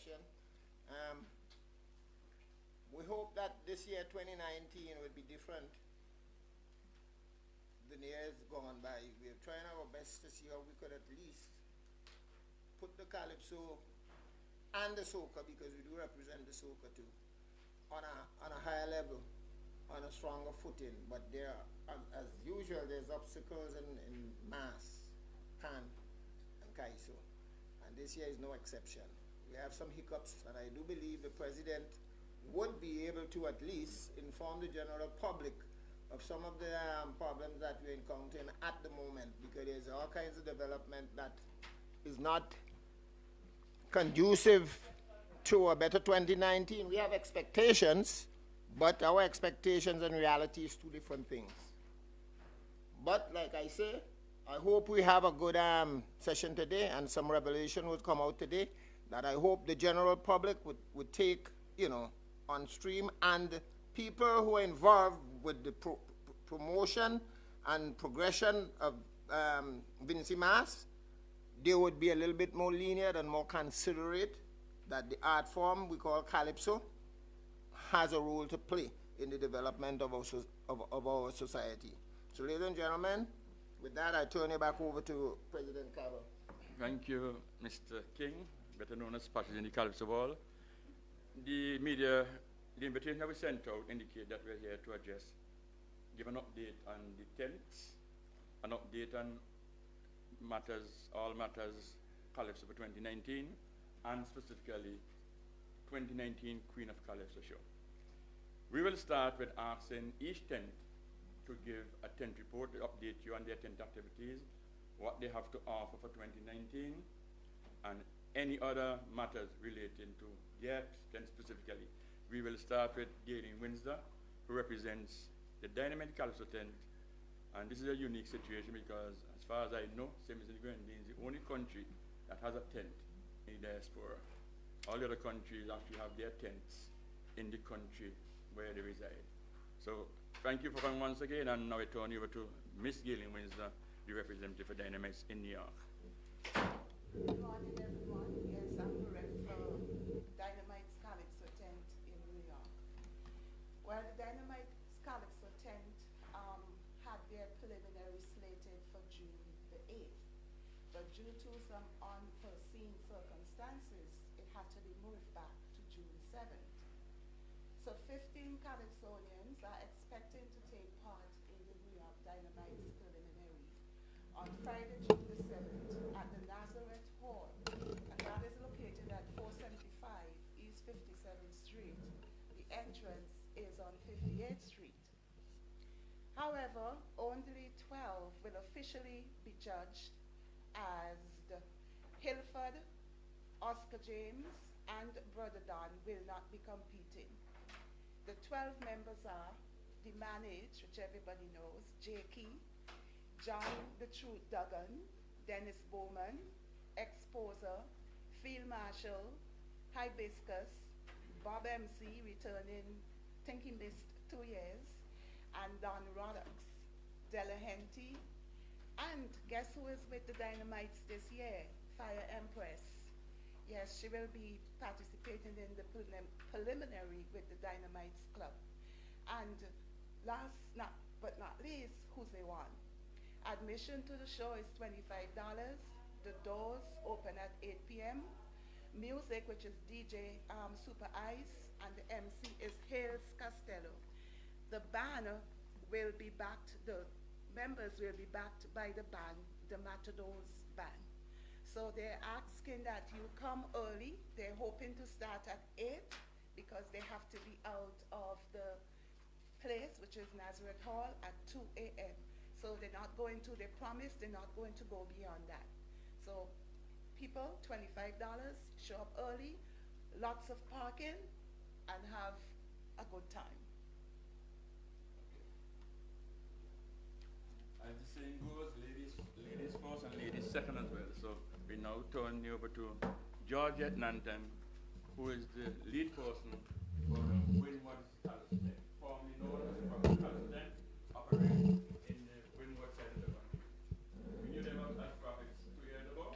session. Um, we hope that this year, 2019, will be different than years gone by. We're trying our best to see how we could at least put the Calypso and the soca, because we do represent the soca too, on a higher level, on a stronger footing. But there, as usual, there's obstacles in mass, can, and kaiso. And this year is no exception. We have some hiccups, and I do believe the president would be able to at least inform the general public of some of the problems that we're encountering at the moment, because there's all kinds of development that is not conducive to a better 2019. We have expectations, but our expectations and reality is two different things. But like I say, I hope we have a good session today, and some revelation would come out today that I hope the general public would take, on stream, and people who are involved with the promotion and progression of Vinci Mass, they would be a little bit more lenient and more considerate that the art form we call Calypso has a role to play in the development of our society. So ladies and gentlemen, with that, I turn it back over to President Carroll. Thank you, Mr. King, better known as Patches in the Calypso Ball. The invitation that we sent out indicate that we're here to address, give an update on the tents, an update on all matters Calypso for 2019, and specifically 2019 Queen of Calypso show. We will start with asking each tent to give a tent report to update you on their tent activities, what they have to offer for 2019, and any other matters relating to their tent specifically. We will start with Galen Windsor, who represents the Dynamite Calypso tent. And this is a unique situation because, as far as I know, St.Vincent Grenadines is the only country that has a tent in the diaspora. All the other countries actually have their tents in the country where they reside. So thank you for coming once again, and now I turn you over to Miss Galen Windsor, the representative for Dynamites in New York. Good morning, everyone. Yes, I'm correct for Dynamite's Calypso tent in New York. Well, the Dynamite Calypso tent had their preliminary slated for June the 8th, but due to some unforeseen circumstances, it had to be moved back to June 7th. So 15 Calypsonians are expecting to take part in the New York Dynamite's preliminary on Friday, June the 7th at the Nazareth Hall, and that is located at 475 East 57th Street. The entrance is on 58th Street. However, only 12 will officially be judged, as the Hilford, Oscar James, and Brother Don will not be competing. The 12 members are the Manage, which everybody knows, Jakey, John the Truth Duggan, Dennis Bowman, Exposer, Field Marshal, Hibiscus, Bob MC, returning, think he missed 2 years, and Don Roddocks, Delahenty, and guess who is with the Dynamites this year? Fire Empress. Yes, she will be participating in the preliminary with the Dynamites Club. And last but not least, who's they won? Admission to the show is $25. The doors open at 8 p.m. Music, which is DJ Super Ice, and the MC is Hales Costello. The band will be backed, the members will be backed by the band, the Matadors Band. So they're asking that you come early. They're hoping to start at 8 because they have to be out of the place, which is Nazareth Hall, at 2 a.m. So they're not going to, they promised they're not going to go beyond that. So people, $25, show up early, lots of parking, and have a good time. As the saying goes, ladies first and ladies second as well. So we now turn you over to Georgette Nanton, who is the lead person for the Windward Calypso tent, formerly known as the Calypso tent, operating in the Windward side of the country. We knew them as Prophets 2 years ago.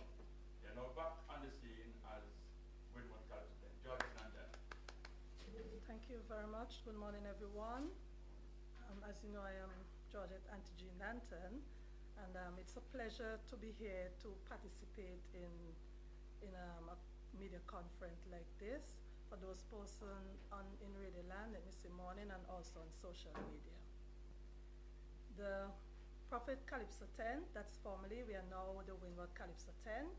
They are now back on the scene as Windward Calypso tent. you very much. Good morning, everyone. As you know, I am Georgette Auntie Jean Danton, and it's a pleasure to be here to participate in a media conference like this. For those persons in Radio Land, let me say morning, and also on social media. The Prophet Calypso tent, that's formally, we are now the Windward Calypso tent,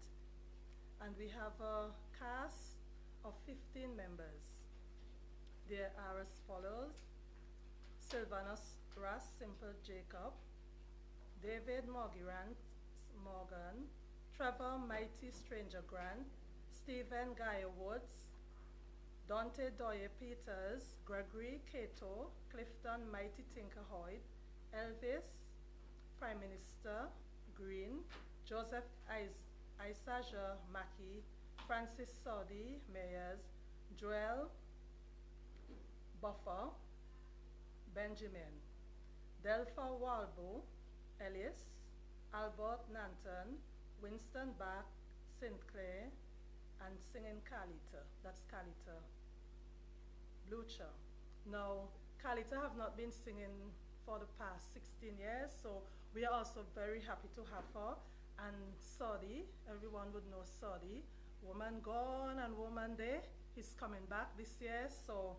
and we have a cast of 15 members. There are as follows: Sylvanus Ross Simple Jacob, David Morgan, Trevor Mighty Stranger Grant, Stephen Guy Woods, Dante Doye Peters, Gregory Cato, Clifton Mighty Tinker Hoyt, Elvis Prime Minister Green, Joseph Isaja Mackey, Francis Saudi Mayers, Joel Buffer, Benjamin, Delpha Walbo, Ellis, Albert Nanton, Winston Bach, Sinclair, and singing Carlita. That's Carlita Blucher. Now, Carlita have not been singing for the past 16 years, so we are also very happy to have her. And Saudi, everyone would know Saudi, Woman Gone and Woman Day, he's coming back this year, so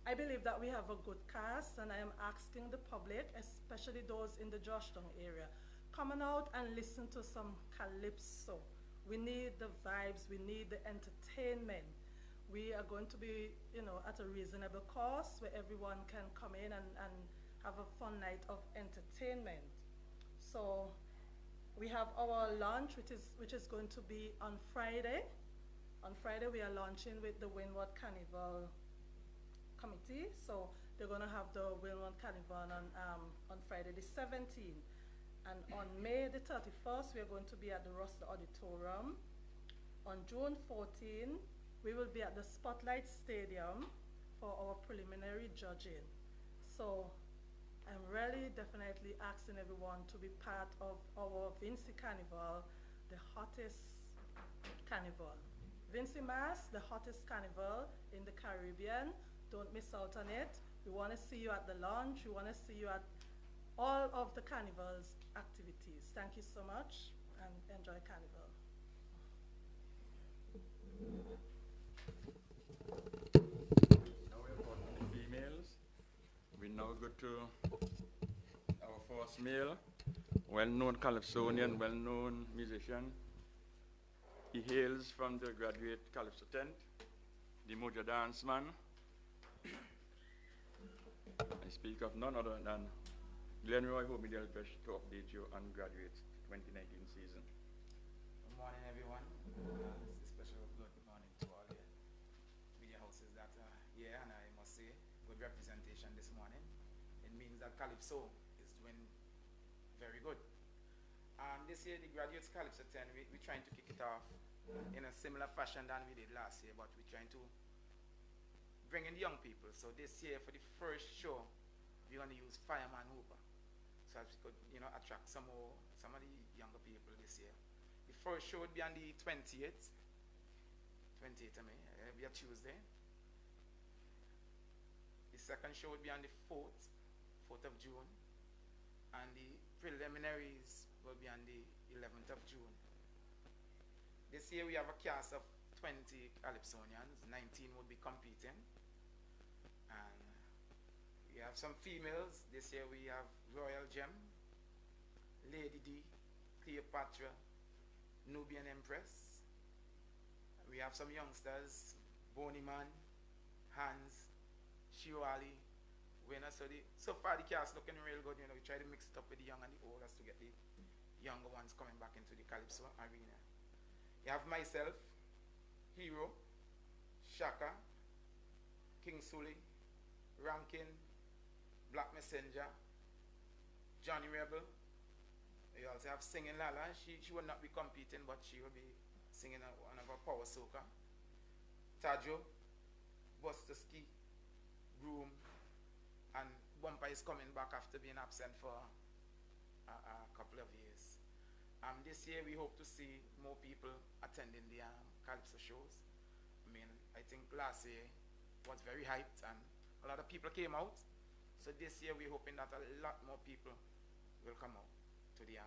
I believe that we have a good cast, and I am asking the public, especially those in the Georgetown area, come on out and listen to some calypso. We need the vibes, we need the entertainment. We are going to be, at a reasonable cost where everyone can come in and have a fun night of entertainment. So we have our launch, which is going to be on Friday. On Friday, we are launching with the Windward Carnival Committee. So they're going to have the Windward Carnival on Friday the 17th. And on May the 31st, we are going to be at the Roster Auditorium. On June 14th, we will be at the Spotlight Stadium for our preliminary judging. So I'm really definitely asking everyone to be part of our Vincy Carnival, the hottest carnival. Vincy Mass, the hottest carnival in the Caribbean. Don't miss out on it. We want to see you at the launch. We want to see you at all of the carnival's activities. Thank you so much, and enjoy Carnival. Now we're about the females. We now go to our first male, well-known calypsonian, well-known musician. He hails from the graduate Calypso tent, the Moja Dance Man. I speak of none other than Glenroy Homidelpesh to update you on graduate 2019 season. Good morning, everyone. It's a special good morning to all the media houses that are here, and I must say, good representation this morning. It means that Calypso is doing very good. This year, the Graduates Calypso 10, we're trying to kick it off in a similar fashion than we did last year, but we're trying to bring in young people. So this year, for the first show, we're going to use Fireman Hooper, so as we could, attract some of the younger people this year. The first show would be on the 28th. 28th, it'll be a Tuesday. The second show would be on the 4th of June, and the preliminaries will be on the 11th of June. This year we have a cast of 20 Calypsonians, 19 will be competing, and we have some females. This year we have Royal Gem, Lady D, Cleopatra, Nubian Empress. We have some youngsters, Boney Man, Hans, Shiwali, Winner. So far the cast looking real good. We try to mix it up with the young and the old as to get the younger ones coming back into the Calypso arena. You have myself, Hero, Shaka, King Sully, Rankin, Black Messenger, Johnny Rebel. You also have Singing Lala. She will not be competing, but she will be singing one of our power soca. Tajo, Buster Ski, Groom, and Bumper is coming back after being absent for a couple of years. This year we hope to see more people attending the Calypso shows. I think last year was very hyped, and a lot of people came out. So this year we're hoping that a lot more people will come out to the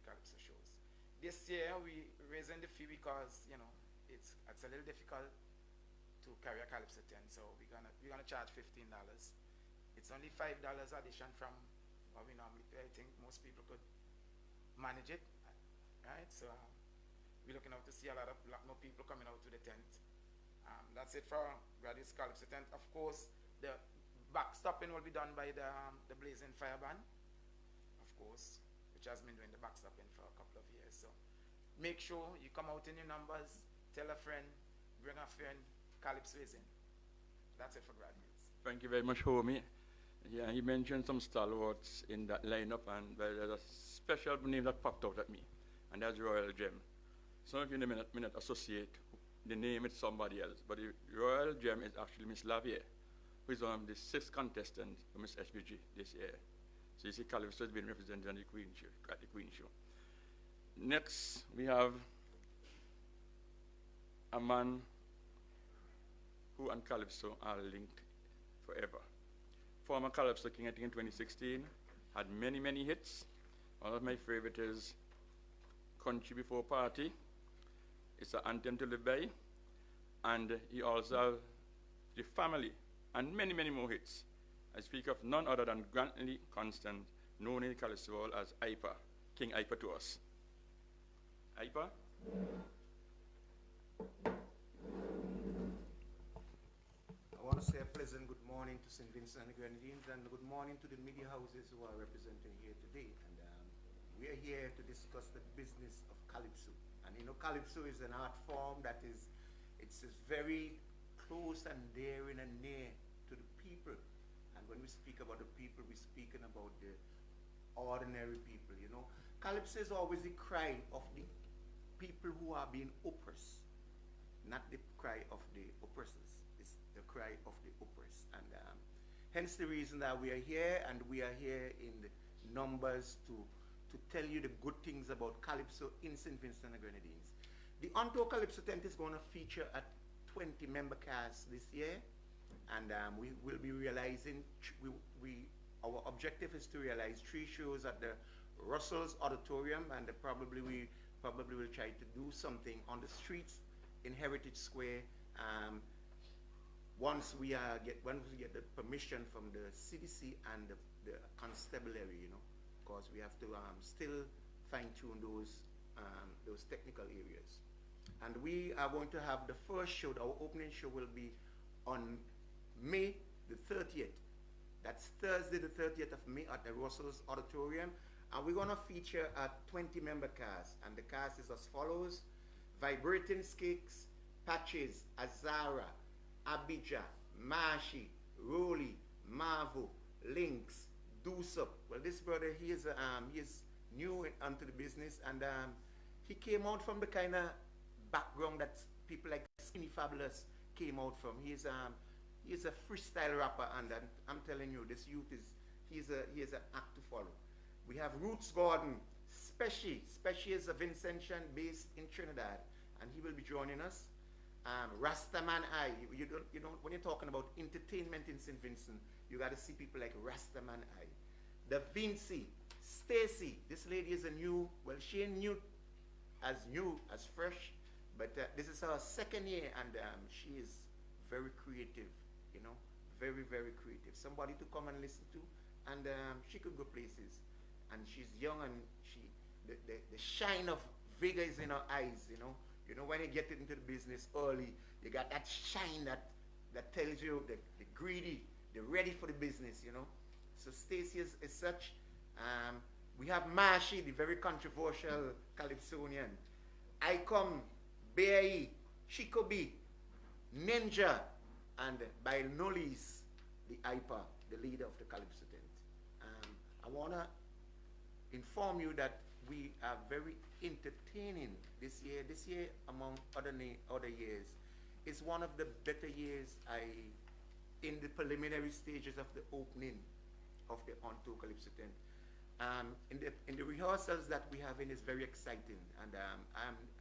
Calypso shows. This year we raising the fee because it's a little difficult to carry a Calypso tent, so we're gonna charge $15. It's only $5 addition from what we normally pay. I think most people could manage it, right? So we're looking out to see a lot more people coming out to the tent. That's it for Grenadines Calypso tent. Of course, the backstopping will be done by the Blazing Fire Band, of course, which has been doing the backstopping for a couple of years. So make sure you come out in your numbers, tell a friend, bring a friend, Calypso is in. That's it for Grenadines. Thank you very much, homie. Yeah, he mentioned some stalwarts in that lineup, and there's a special name that popped out at me, and that's Royal Gem. Some of you in a minute associate the name with somebody else, but the Royal Gem is actually Miss Lavier, who is one of the 6th contestants for Miss SVG this year. So you see Calypso has been represented on the Queen Show, at the Queen Show. Next, we have a man who and Calypso are linked forever. Former Calypso King, I think in 2016, had many, many hits. One of my favorite is Country Before Party. It's an anthem to live by. And he also has The Family and many, many more hits. I speak of none other than Grantley Constant, known in Calypso World as Ipa, King Ipa to us. Ipa? I want to say a pleasant good morning to St. Vincent and the Grenadines, and good morning to the media houses who are representing here today. And we are here to discuss the business of Calypso. And Calypso is an art form that it's very close and dear and near to the people. And when we speak about the people, we're speaking about the ordinary people, Calypso is always the cry of the people who are being oppressed, not the cry of the oppressors. It's the cry of the oppressed. And hence the reason that we are here, and we are here in the numbers to tell you the good things about Calypso in St. Vincent and the Grenadines. The On-Tour Calypso tent is going to feature at 20 member casts this year, and we will be realizing, our objective is to realize 3 shows at the Russell's Auditorium, and we probably will try to do something on the streets in Heritage Square once we get the permission from the CDC and the constabulary, because we have to still fine-tune those technical areas. And we are going to have the first show. Our opening show will be on May the 30th. That's Thursday the 30th of May at the Russell's Auditorium. And we're going to feature a 20-member cast. And the cast is as follows: Vibrating Skicks, Patches, Azara, Abijah, Mashi, Rolly, Marvo, Lynx, Deuce Up. Well, this brother, he is new onto the business, and he came out from the kind of background that people like Skinny Fabulous came out from. He is a freestyle rapper, and I'm telling you, this youth he is an act to follow. We have Roots Gordon, Specie is a Vincentian based in Trinidad, and he will be joining us. Rastaman I, when you're talking about entertainment in St. Vincent, you got to see people like Rastaman I. The Vinci, Stacy, this lady is she ain't new as fresh, but this is her 2nd year, and she is very creative, very, very creative. Somebody to come and listen to, and she could go places. And she's young, and the shine of vigor is in her eyes, when you get into the business early, you got that shine that tells you the greedy, they're ready for the business, So Stacy is such. We have Mashi, the very controversial Calypsonian. Icom, Bae, Shikobi, Ninja, and by no least, the Ipa, the leader of the Calypso tent. I want to inform you that we are very entertaining this year. This year, among other years, is one of the better years in the preliminary stages of the opening of the On-Tour Calypso tent. In the rehearsals that we have in is very exciting, and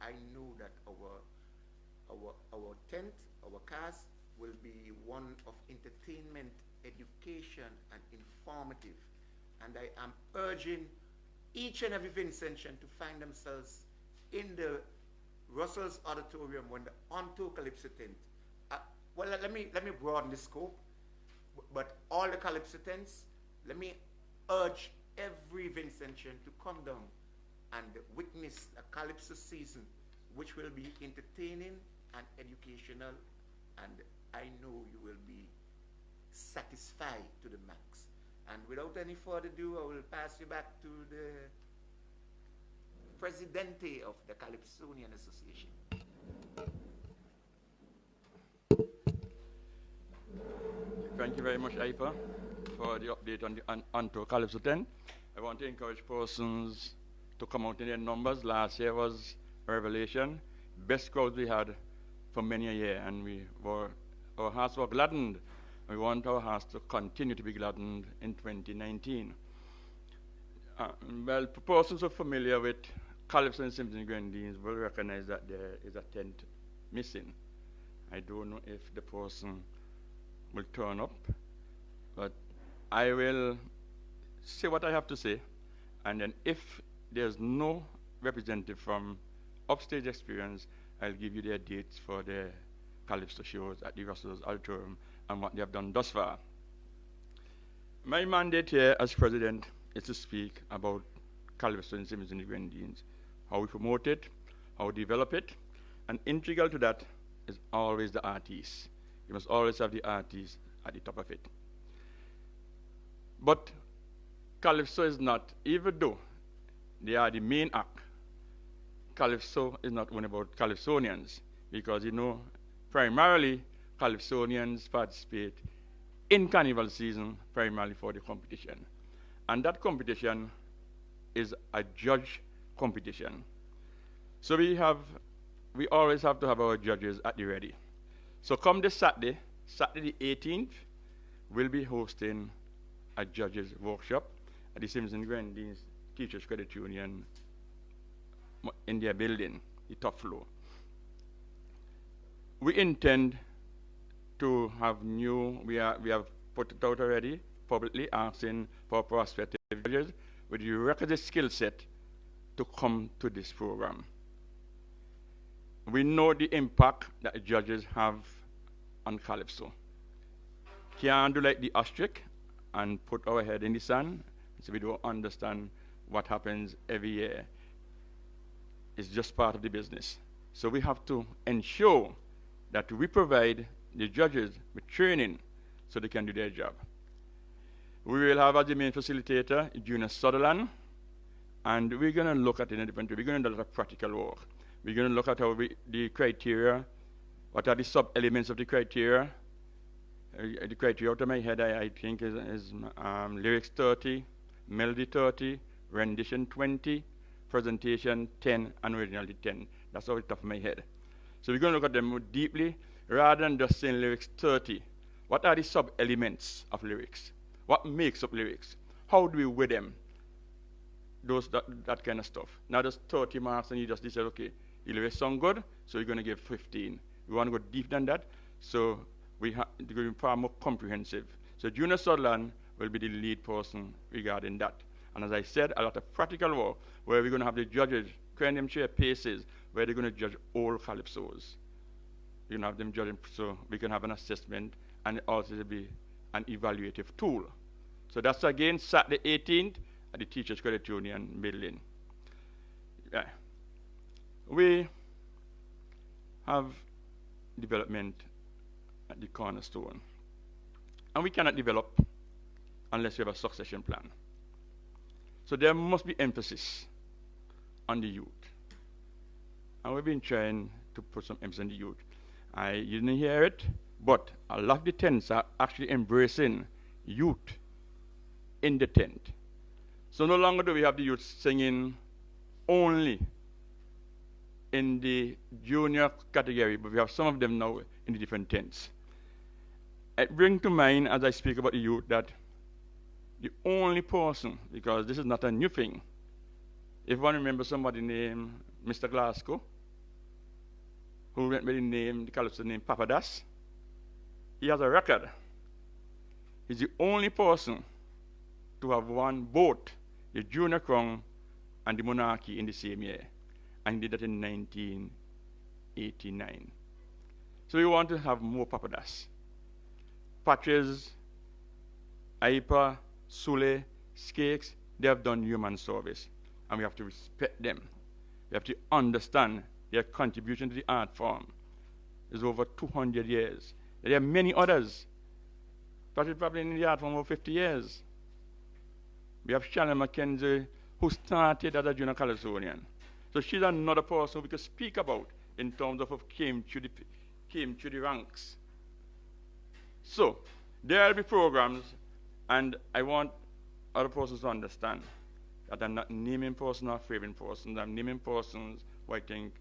I know that our tent, our cast will be one of entertainment, education, and informative. And I am urging each and every Vincentian to find themselves in the Russell's Auditorium when the Onto Calypso tent. Well, let me broaden the scope, but all the Calypso tents, let me urge every Vincentian to come down and witness a Calypso season, which will be entertaining and educational, and I know you will be satisfied to the max. And without any further ado, I will pass you back to the Presidente of the Calypsonian Association. Thank you very much, Ipa, for the update on the Onto Calypso 10. I want to encourage persons to come out in their numbers. Last year was a revelation. Best crowds we had for many a year, and our hearts were gladdened. We want our hearts to continue to be gladdened in 2019. Well, persons who are familiar with Calypso and St.Vincent Grenadines will recognize that there is a tent missing. I don't know if the person will turn up, but I will say what I have to say, and then if there's no representative from Upstage Experience, I'll give you their dates for their Calypso shows at the Russell's Auditorium and what they have done thus far. My mandate here as president is to speak about Calypso and St.Vincent Grenadines, how we promote it, how we develop it, and integral to that is always the artists. You must always have the artists at the top of it. But Calypso is not, even though they are the main act, Calypso is not only about Calypsonians, because you know, primarily Calypsonians participate in Carnival season primarily for the competition. And that competition is a judge competition. So we always have to have our judges at the ready. So come this Saturday the 18th, we'll be hosting a judges workshop at the St.Vincent Grenadines Teachers Credit Union in their building, the top floor. We intend to have we have put it out already, publicly asking for prospective judges with the requisite skill set to come to this program. We know the impact that the judges have on Calypso. Can't do like the ostrich and put our head in the sand, so we don't understand what happens every year. It's just part of the business. So we have to ensure that we provide the judges with training so they can do their job. We will have as the main facilitator Junior Sutherland, and we're going to look at it in a different way. We're going to do a lot of practical work. We're going to look at how the criteria, what are the sub-elements of the criteria. The criteria out of my head, I think, is lyrics 30, melody 30, rendition 20, presentation 10, and originality 10. That's off the top of my head. So we're going to look at them more deeply, rather than just saying lyrics 30. What are the sub-elements of lyrics? What makes up lyrics? How do we weigh them? That kind of stuff. Not just 30 marks and you just decide, okay, your lyrics sound good, so you're going to give 15. We want to go deep than that, so we're going to be far more comprehensive. So Junior Sutherland will be the lead person regarding that. And as I said, a lot of practical work where we're going to have the judges creating them chair paces where they're going to judge all calypsos. You're going to have them judging so we can have an assessment and also be an evaluative tool. So that's again Saturday 18th at the Teachers Credit Union building. Yeah. We have development at the cornerstone. And we cannot develop unless we have a succession plan. So there must be emphasis on the youth. And we've been trying to put some emphasis on the youth. You didn't hear it, but a lot of the tents are actually embracing youth in the tent. So no longer do we have the youth singing only in the junior category, but we have some of them now in the different tents. It brings to mind, as I speak about the youth, that the only person, because this is not a new thing, if one remembers somebody named Mr. Glasgow, who went by the Calypso name Papadas, He has a record. He's the only person to have won both the Junior Crown and the Monarchy in the same year. And he did that in 1989. So we want to have more papadas. Patches, Aipa, Sule, Skakes, they have done human service. And we have to respect them. We have to understand their contribution to the art form. It's over 200 years. There are many others. Patches probably in the art form over 50 years. We have Shannon Mackenzie, who started as a junior Calypsonian. So she's another person we could speak about in terms of who came to the ranks. So there will be programs, and I want other persons to understand that I'm not naming persons or favoring persons. I'm naming persons who I think.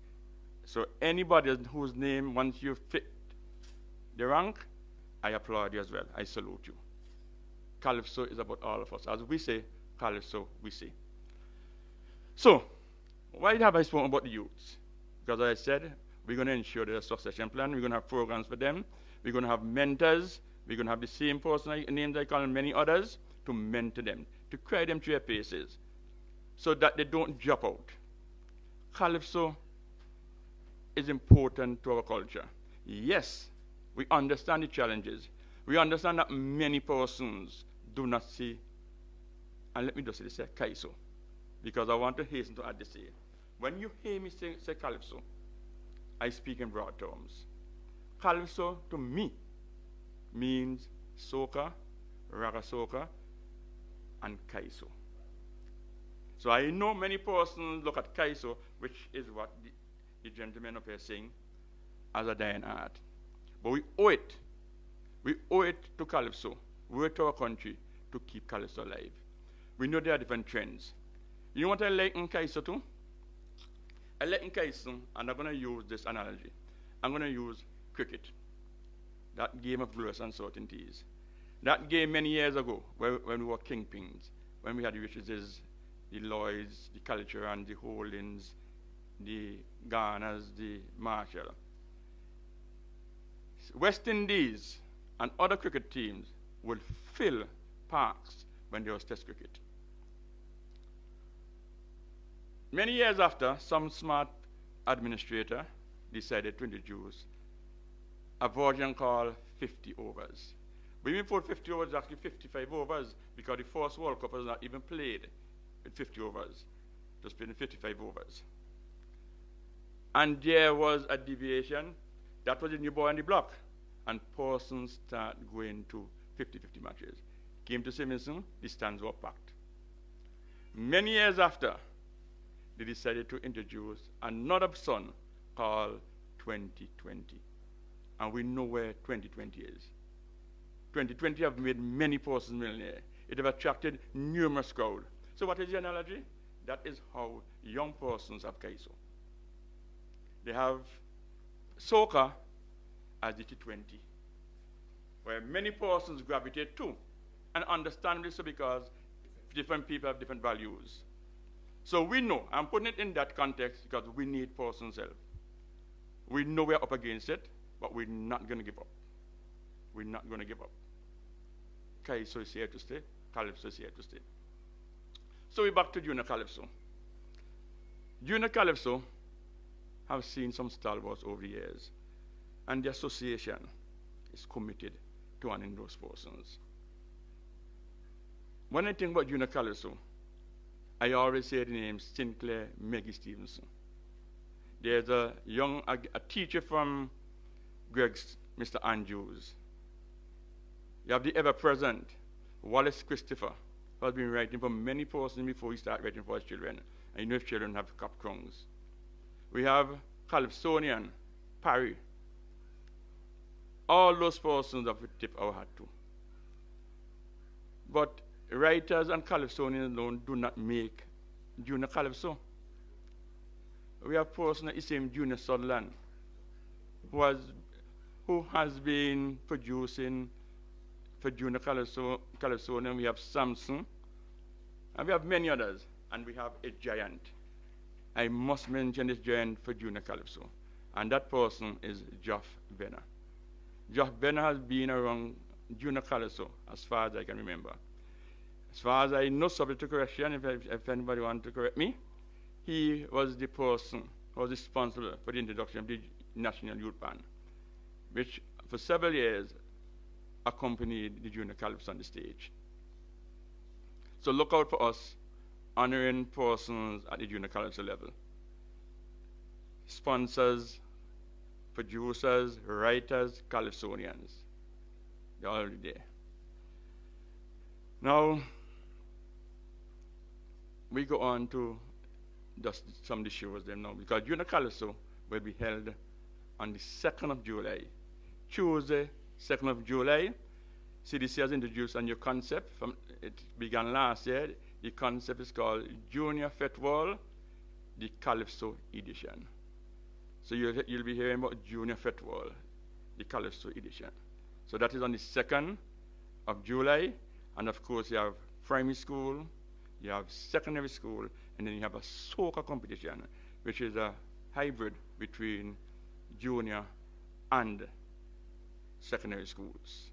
So anybody whose name, once you fit the rank, I applaud you as well. I salute you. Calypso is about all of us. As we say, Calypso, we say. So, why have I spoken about the youths? Because as I said, we're going to ensure there's a succession plan. We're going to have programs for them. We're going to have mentors. We're going to have the same person, names I call, and many others, to mentor them, to carry them through their paces, so that they don't drop out. Calypso is important to our culture. Yes, we understand the challenges. We understand that many persons do not see, and let me just say Calypso, because I want to hasten to add this here. When you hear me say Calypso, I speak in broad terms. Calypso, to me, means soca, raga soca, and Calypso. So I know many persons look at Calypso, which is what the gentleman up here saying, as a dying art. But we owe it. We owe it to Calypso. We owe it to our country to keep Calypso alive. We know there are different trends. You know what I like in Calypso too? I like in Calypso, and I'm going to use this analogy. I'm going to use cricket, that game of glorious uncertainties. That game many years ago, when we were kingpins, when we had the Richards, the Lloyds, the Calchuran, the Holdings, the Garners, the Marshall. West Indies and other cricket teams will fill parks when there was Test cricket. Many years after, some smart administrator decided to introduce a version called 50 overs. But even for 50 overs, actually 55 overs, because the first World Cup was not even played with 50 overs. It was played in 55 overs. And there was a deviation. That was the new boy on the block. And persons started going to 50-50 matches. Came to St. Vincent, the stands were packed. Many years after, they decided to introduce another son called 2020. And we know where 2020 is. 2020 have made many persons millionaire. It have attracted numerous crowds. So what is the analogy? That is how young persons have Calypso. They have soca as the T20, where many persons gravitate to. And understandably so, because different people have different values. So we know, I'm putting it in that context because we need persons' help. We know we're up against it, but we're not going to give up. We're not going to give up. Calypso is here to stay. Calypso is here to stay. So we're back to Junior Calypso. Junior Calypso have seen some stalwarts over the years, and the association is committed to honoring those persons. When I think about Junior Calypso, I always say the name Sinclair Maggie Stevenson. There's a teacher from Greg's, Mr. Andrews. You have the ever-present Wallace Christopher, who has been writing for many persons before he started writing for his children. And you know his children have cap crowns. We have Calypsonian, Parry. All those persons that we tip our hat to. But writers and Calypsonians alone do not make Junior Calypso. We have persons like same Junior Sutherland, who has been producing for Junior Calypsonian. We have Samson, and we have many others, and we have a giant. I must mention this giant for Junior Calypso, and that person is Geoff Benner. Josh Benner has been around Junior Calypso as far as I can remember. As far as I know, subject to correction, if anybody wants to correct me, he was the person who was responsible for the introduction of the National Youth Band, which for several years accompanied the Junior Calypso on the stage. So look out for us honoring persons at the Junior Calypso level. Sponsors, producers, writers, Calypsonians. They're already there. Now, we go on to just some of the shows them now, because Junior Calypso will be held on the 2nd of July. Tuesday, 2nd of July, CDC has introduced a new concept. It began last year. The concept is called Junior Festival, the Calypso edition. So you'll be hearing about Junior Festival, the Calypso edition. So that is on the 2nd of July. And of course, you have primary school, you have secondary school, and then you have a soca competition, which is a hybrid between junior and secondary schools.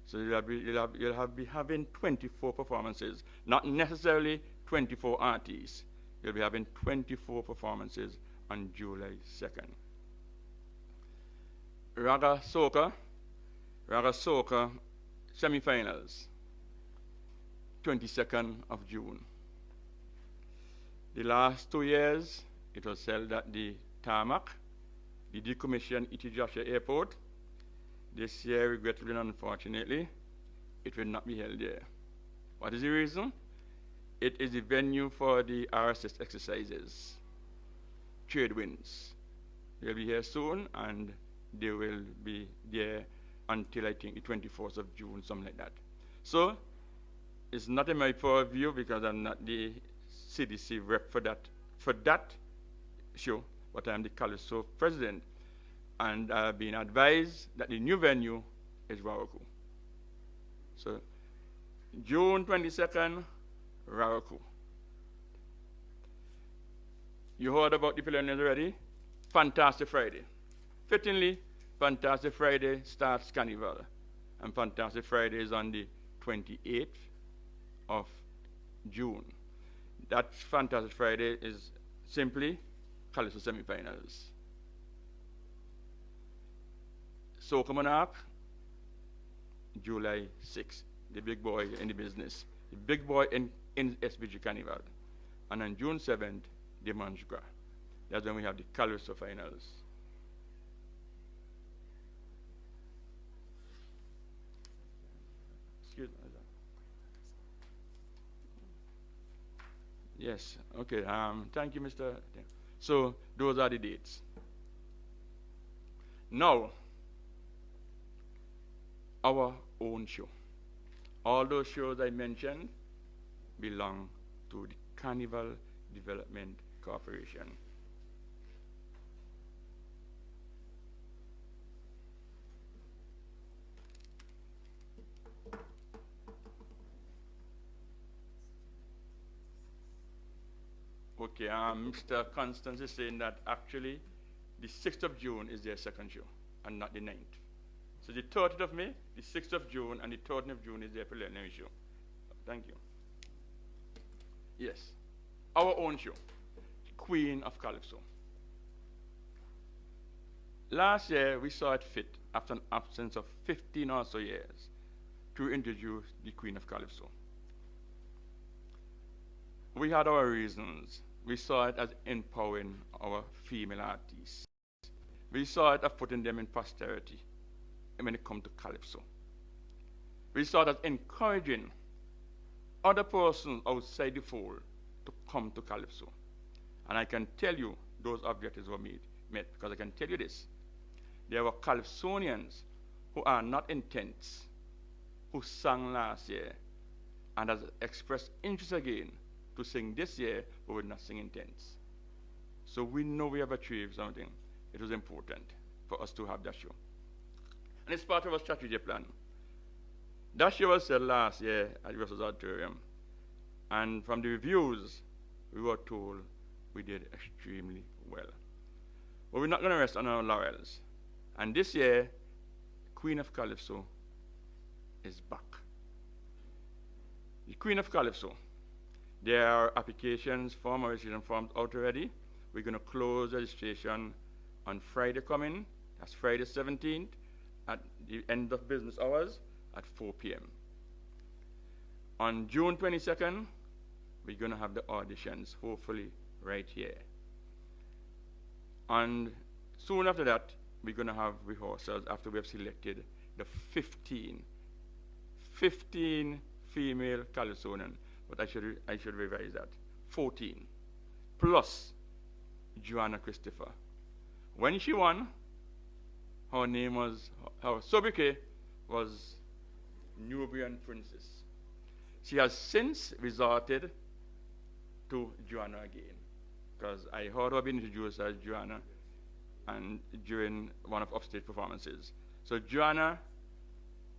So you'll be having 24 performances, not necessarily 24 artists. You'll be having 24 performances on July 2nd. Raga Soca semi-finals, 22nd of June. The last 2 years, it was held at the tarmac, the decommissioned E.T. Joshua Airport. This year, regrettably and unfortunately, it will not be held there. What is the reason? It is the venue for the RSS exercises, trade winds. They'll be here soon, and they will be there until I think the 24th of June, something like that. So, it's not in my purview because I'm not the CDC rep for that show, but I'm the Calypso president. And I've been advised that the new venue is Raraku. So, June 22nd, Raraku. You heard about the preliminaries already? Fantastic Friday. Fittingly, Fantastic Friday starts Carnival. And Fantastic Friday is on the 28th of June. That Fantastic Friday is simply Calypso semifinals. Soca Monarch, July 6th, the big boy in the business, the big boy in SVG Carnival. And on June 7th, the Manjka. That's when we have the Calypso finals. Excuse me. Yes, okay, thank you, Mr. So, those are the dates. Now, our own show. All those shows I mentioned belong to the Carnival Development Corporation. Okay, Mr. Constance is saying that actually the 6th of June is their second show and not the 9th. So the 30th of May, the 6th of June, and the 13th of June is their preliminary show. Thank you. Yes, our own show, Queen of Calypso. Last year, we saw it fit, after an absence of 15 or so years, to introduce the Queen of Calypso. We had our reasons. We saw it as empowering our female artists. We saw it as putting them in posterity when it comes to Calypso. We saw that encouraging other persons outside the fold to come to Calypso. And I can tell you those objectives were met, because I can tell you this. There were Calypsonians who are not in tents, who sang last year and has expressed interest again to sing this year, but we're not singing tents. So we know we have achieved something. It was important for us to have that show. And it's part of our strategy plan. That show was said last year at the Russell's Auditorium. And from the reviews, we were told we did extremely well. But we're not going to rest on our laurels. And this year, Queen of Calypso is back. The Queen of Calypso. There are applications form, registration forms out already. We're going to close registration on Friday coming. That's Friday 17th at the end of business hours at 4 p.m. On June 22nd, we're going to have the auditions, hopefully right here. And soon after that, we're going to have rehearsals after we have selected the 15 female Calypsonian, but I should revise that, 14, plus Joanna Christopher. When she won, her name was, her sobriquet was Nubian Princess. She has since resorted to Joanna again, because I heard her being introduced as Joanna and during one of upstage performances. So Joanna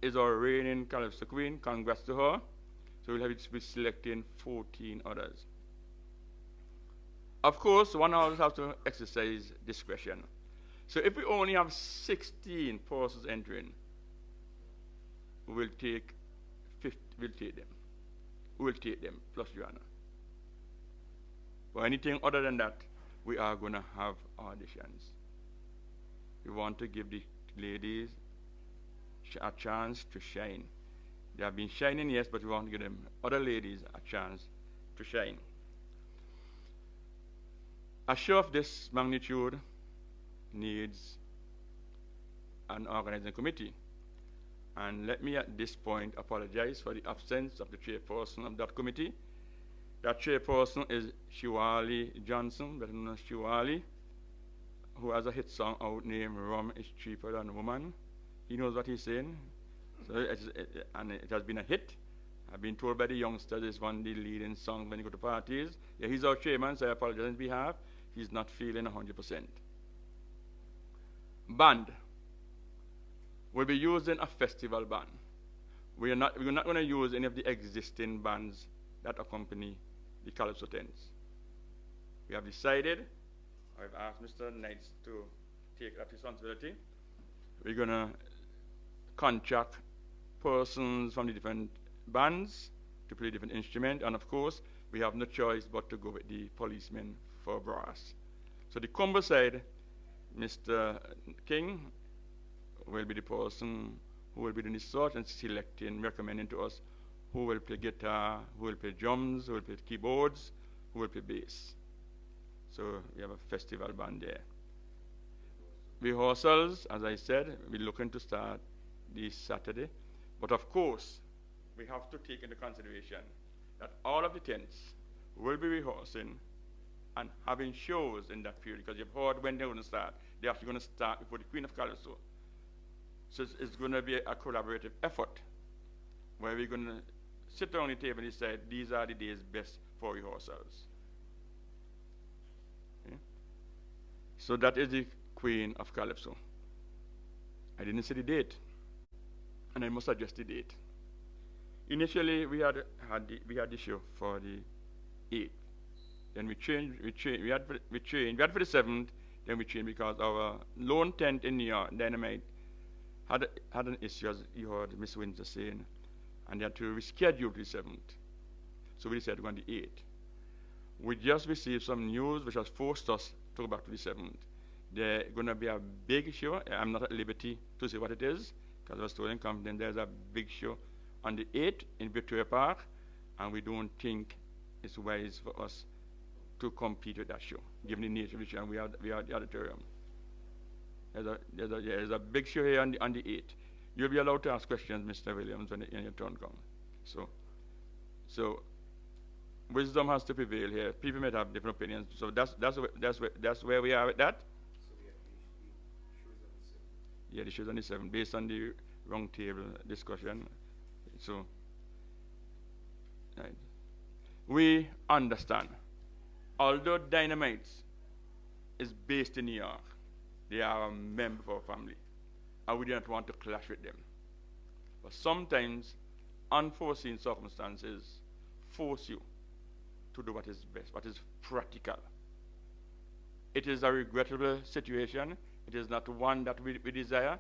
is our reigning Calypso Queen. Congrats to her. So we'll have it be selecting 14 others. Of course, one always has to exercise discretion. So if we only have 16 persons entering, we'll take them. We'll take them, plus Joanna. For anything other than that, we are going to have auditions. We want to give the ladies a chance to shine. They have been shining, yes, but we want to give them, other ladies, a chance to shine. A show of this magnitude needs an organizing committee. And let me at this point apologize for the absence of the chairperson of that committee. That chairperson is Shiwali Johnson, better known as Shiwali, who has a hit song out named Rum is Cheaper Than Woman. He knows what he's saying. So it has been a hit. I've been told by the youngsters it's one of the leading songs when you go to parties. Yeah, he's our chairman, so I apologize on his behalf. He's not feeling 100%. Band. We'll be using a festival band. We're not going to use any of the existing bands that accompany the Calypso tents. We have decided, I've asked Mr. Knights to take that responsibility. We're going to contract persons from the different bands to play different instruments, and of course, we have no choice but to go with the policemen for brass. So the combo side, Mr. King will be the person who will be doing the search and selecting, recommending to us who will play guitar, who will play drums, who will play keyboards, who will play bass. So we have a festival band there. Rehearsals, as I said, we're looking to start this Saturday. But of course, we have to take into consideration that all of the tents will be rehearsing and having shows in that period, because you've heard when they're going to start. They're actually going to start before the Queen of Calypso. So it's going to be a collaborative effort where we're going to sit around the table and decide these are the days best for rehearsals. Okay? So that is the Queen of Calypso. I didn't say the date, and I must adjust the date. Initially, we had the show for the 8th. Then we changed. We had for the 7th. Then we changed because our lone tent in New York, Dynamite, had an issue, as you heard Miss Windsor saying, and they had to reschedule the 7th. So we decided to go on the 8th. We just received some news which has forced us to go back to the 7th. There's going to be a big show. I'm not at liberty to say what it is, because I was told in confidence there's a big show on the 8th in Victoria Park, and we don't think it's wise for us to compete with that show, given the nature of the show, and we are the auditorium. There's a big show here on the 8th. You'll be allowed to ask questions, Mr. Williams, when your turn comes. So wisdom has to prevail here. People might have different opinions. So that's where we are with that. So we have the shows on the 7th. Yeah, the show's on the 7th, based on the round table discussion. So, right. We understand. Although Dynamite is based in New York, they are a member of our family, and we do not want to clash with them. But sometimes, unforeseen circumstances force you to do what is best, what is practical. It is a regrettable situation. It is not one that we desire,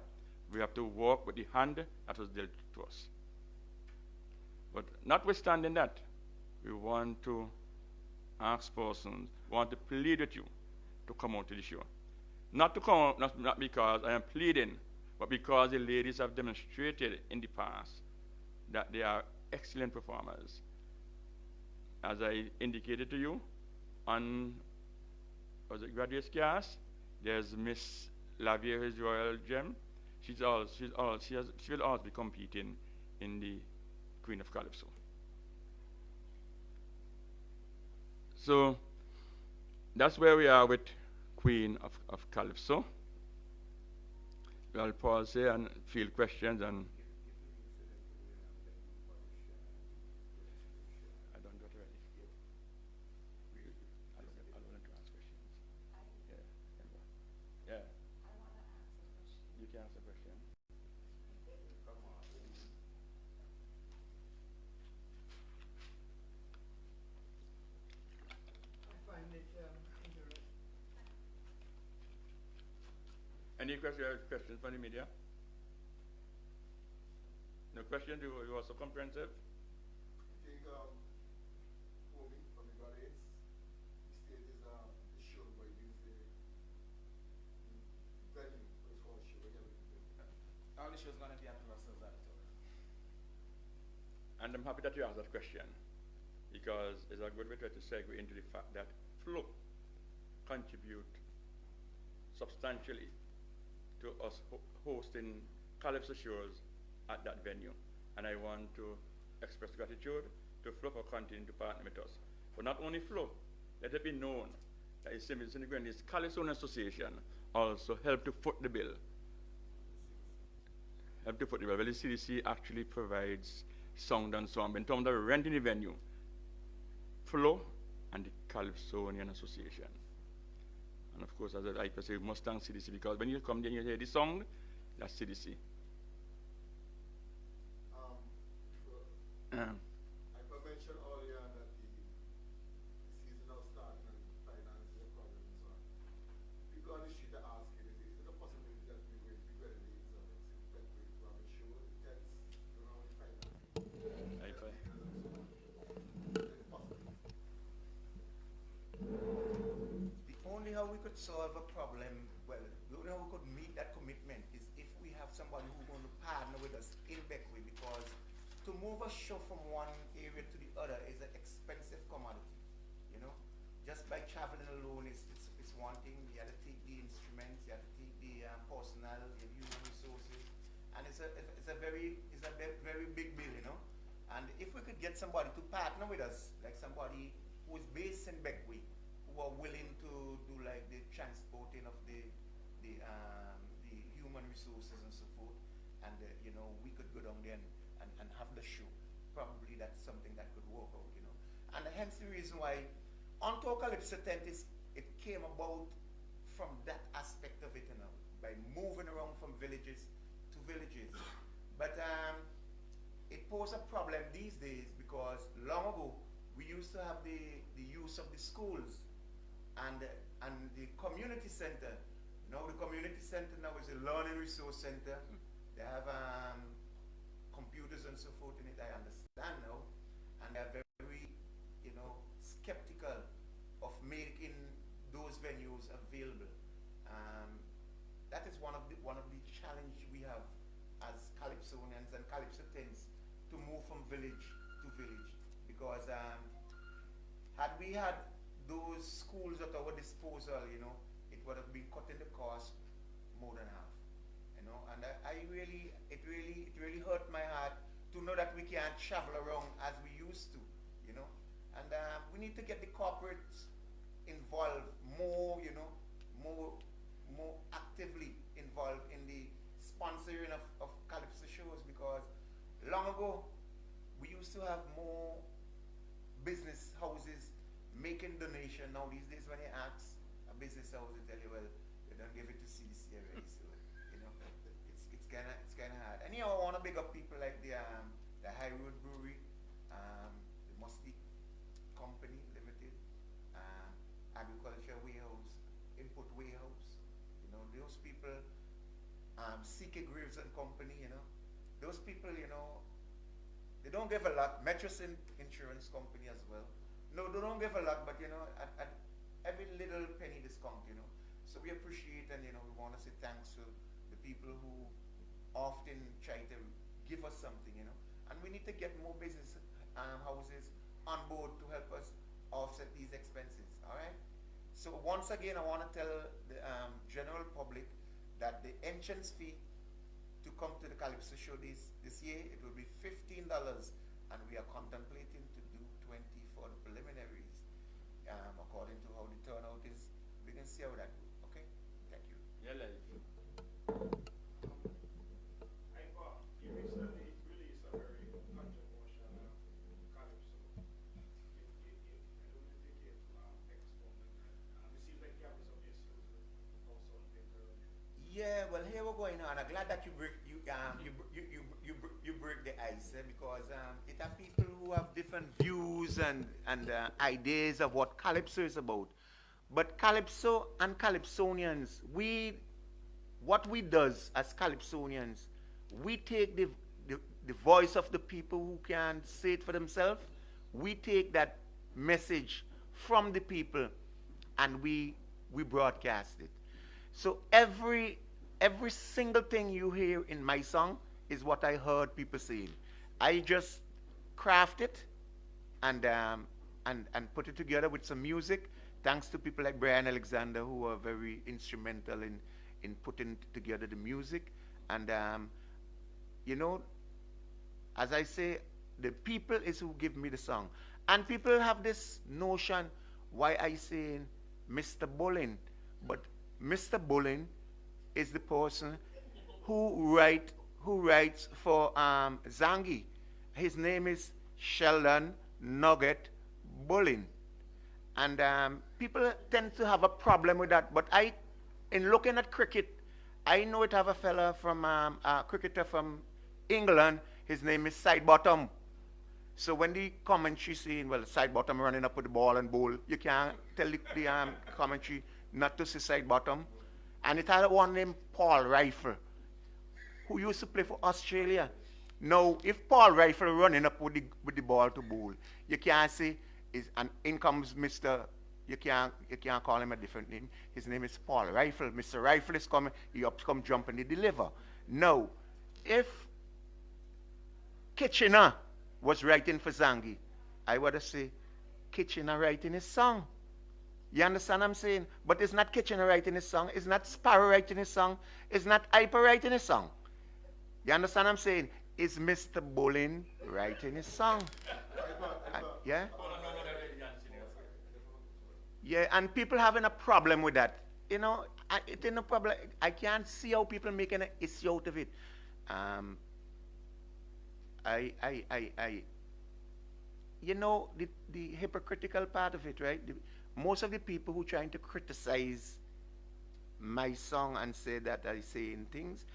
we have to walk with the hand that was dealt to us. But notwithstanding that, we want to ask persons, want to plead with you to come out to the show. Not to come out, not because I am pleading, but because the ladies have demonstrated in the past that they are excellent performers. As I indicated to you, on was it graduates class, there's Miss Lavia, his royal gem. She will also be competing in the Queen of Calypso. So that's where we are with Queen of Calypso. I'll pause here and field questions, and I don't got ready. I don't want to ask questions. Yeah. I want to ask a question. You can ask a question. Come on. I find it interesting. Any questions from the media? No questions? You are so comprehensive? I think, for me, from the Grenadines, the state is the show, but you didn't say the venue, but it's called show. All the show's gonna be at Russell's Auditorium. And I'm happy that you asked that question, because it's a good way to segue into the fact that flow contribute substantially to us hosting Calypso shows at that venue. And I want to express gratitude to Flow for continuing to partner with us. But not only Flow, let it be known that the St. Vincent Grenadines Calypso Association also helped to foot the bill. Well, the CDC actually provides sound and so on. In terms of renting the venue, Flow and the Calypsonian Association. And of course, as I say, we must thank CDC, because when you come there and you hear the song, that's CDC. I mentioned earlier that the season now starting and finance is a problem and so on. People on the street are asking, is it a possibility that we will be ready to have a show, tents, you know, finance? The only how we could solve a problem, well, the only how we could meet that commitment is if we have somebody who's going to partner with us in Beckway, because to move a show from one area to the other is an expensive commodity, you know. Just by traveling alone is one thing. You have to take the instruments, you have to take the personnel, the human resources, and it's a very big bill, you know. And if we could get somebody to partner with us, like somebody who is based in Beckway, who are willing to do like the transporting of the human resources and so forth, and you know, we could go down there and have the show. Probably that's something that could work out, you know. And hence the reason why Onto Calypso tent it came about from that aspect of it, you know, by moving around from villages to villages. But it posed a problem these days, because long ago we used to have the use of the schools and the community center. Now the community center now is a learning resource center. They have computers and so forth in it, I understand now, and they're very, you know, skeptical of making those venues available. That is one of the challenge we have as Calypsonians and Calypso tents, to move from village to village, because had we had those schools at our disposal, you know, it would have been cutting the cost more than half. You know, and it really hurt my heart to know that we can't travel around as we used to, you know. And we need to get the corporates involved more, you know, more actively involved in the sponsoring of Calypso shows, because long ago we used to have more business houses making donation. Now these days when you ask a business house, they tell you, well, they don't give it to CDC already, so you know, it's kinda hard. And you know, I wanna big up people like the High Road Brewery, the Musty Company Limited, Agriculture Warehouse, Input Warehouse. You know, those people CK Graves and Company, you know. Those people, you know, they don't give a lot. Insurance Company as well. No, they don't give a lot, but you know, at every little penny discount, you know. So we appreciate, and you know, we want to say thanks to the people who often try to give us something, you know. And we need to get more business houses on board to help us offset these expenses. All right. So once again, I want to tell the general public that the entrance fee to come to the Calypso show this year, it will be $15, and we are contemplating to do 20 for the preliminaries. According to how the turnout is, we can see how that goes. Okay, thank you. Yeah, like. You recently released a very controversial calypso. I don't think you expound on that. It seems like you have some issues with also on paper. Yeah, well, here we're going on. I'm glad that you break the ice because it are people who have different views and ideas of what calypso is about. But calypso and calypsonians, what we does as calypsonians, we take the voice of the people who can say it for themselves. We take that message from the people and we broadcast it. So every single thing you hear in my song is what I heard people saying. I just craft it and put it together with some music. Thanks to people like Brian Alexander who are very instrumental in putting together the music. And you know, as I say, the people is who give me the song. And people have this notion why I say Mr. Bullen, but Mr. Bullen is the person who writes for Zangi. His name is Sheldon Nugget Bullen. And people tend to have a problem with that. But in looking at cricket, I know it have a fella from a cricketer from England. His name is Sidebottom. So when the commentary saying, well, Sidebottom running up with the ball and bowl, you can't tell the commentary not to say Sidebottom. And it had one named Paul Rifle, who used to play for Australia. Now, if Paul Rifle running up with the ball to bowl, you can't say, and in comes Mr. You can't call him a different name. His name is Paul Rifle. Mr. Rifle is coming, he up come jump and he deliver. Now, if Kitchener was writing for Zangi, I would say Kitchener writing his song. You understand what I'm saying? But it's not Kitchener writing his song. It's not Sparrow writing his song. It's not Hyper writing his song. You understand what I'm saying? It's Mr. Bullen writing his song. Yeah? Yeah, and people having a problem with that. You know, it ain't no problem. I can't see how people making an issue out of it. You know, the hypocritical part of it, right? Most of the people who trying to criticize my song and say that I say in things,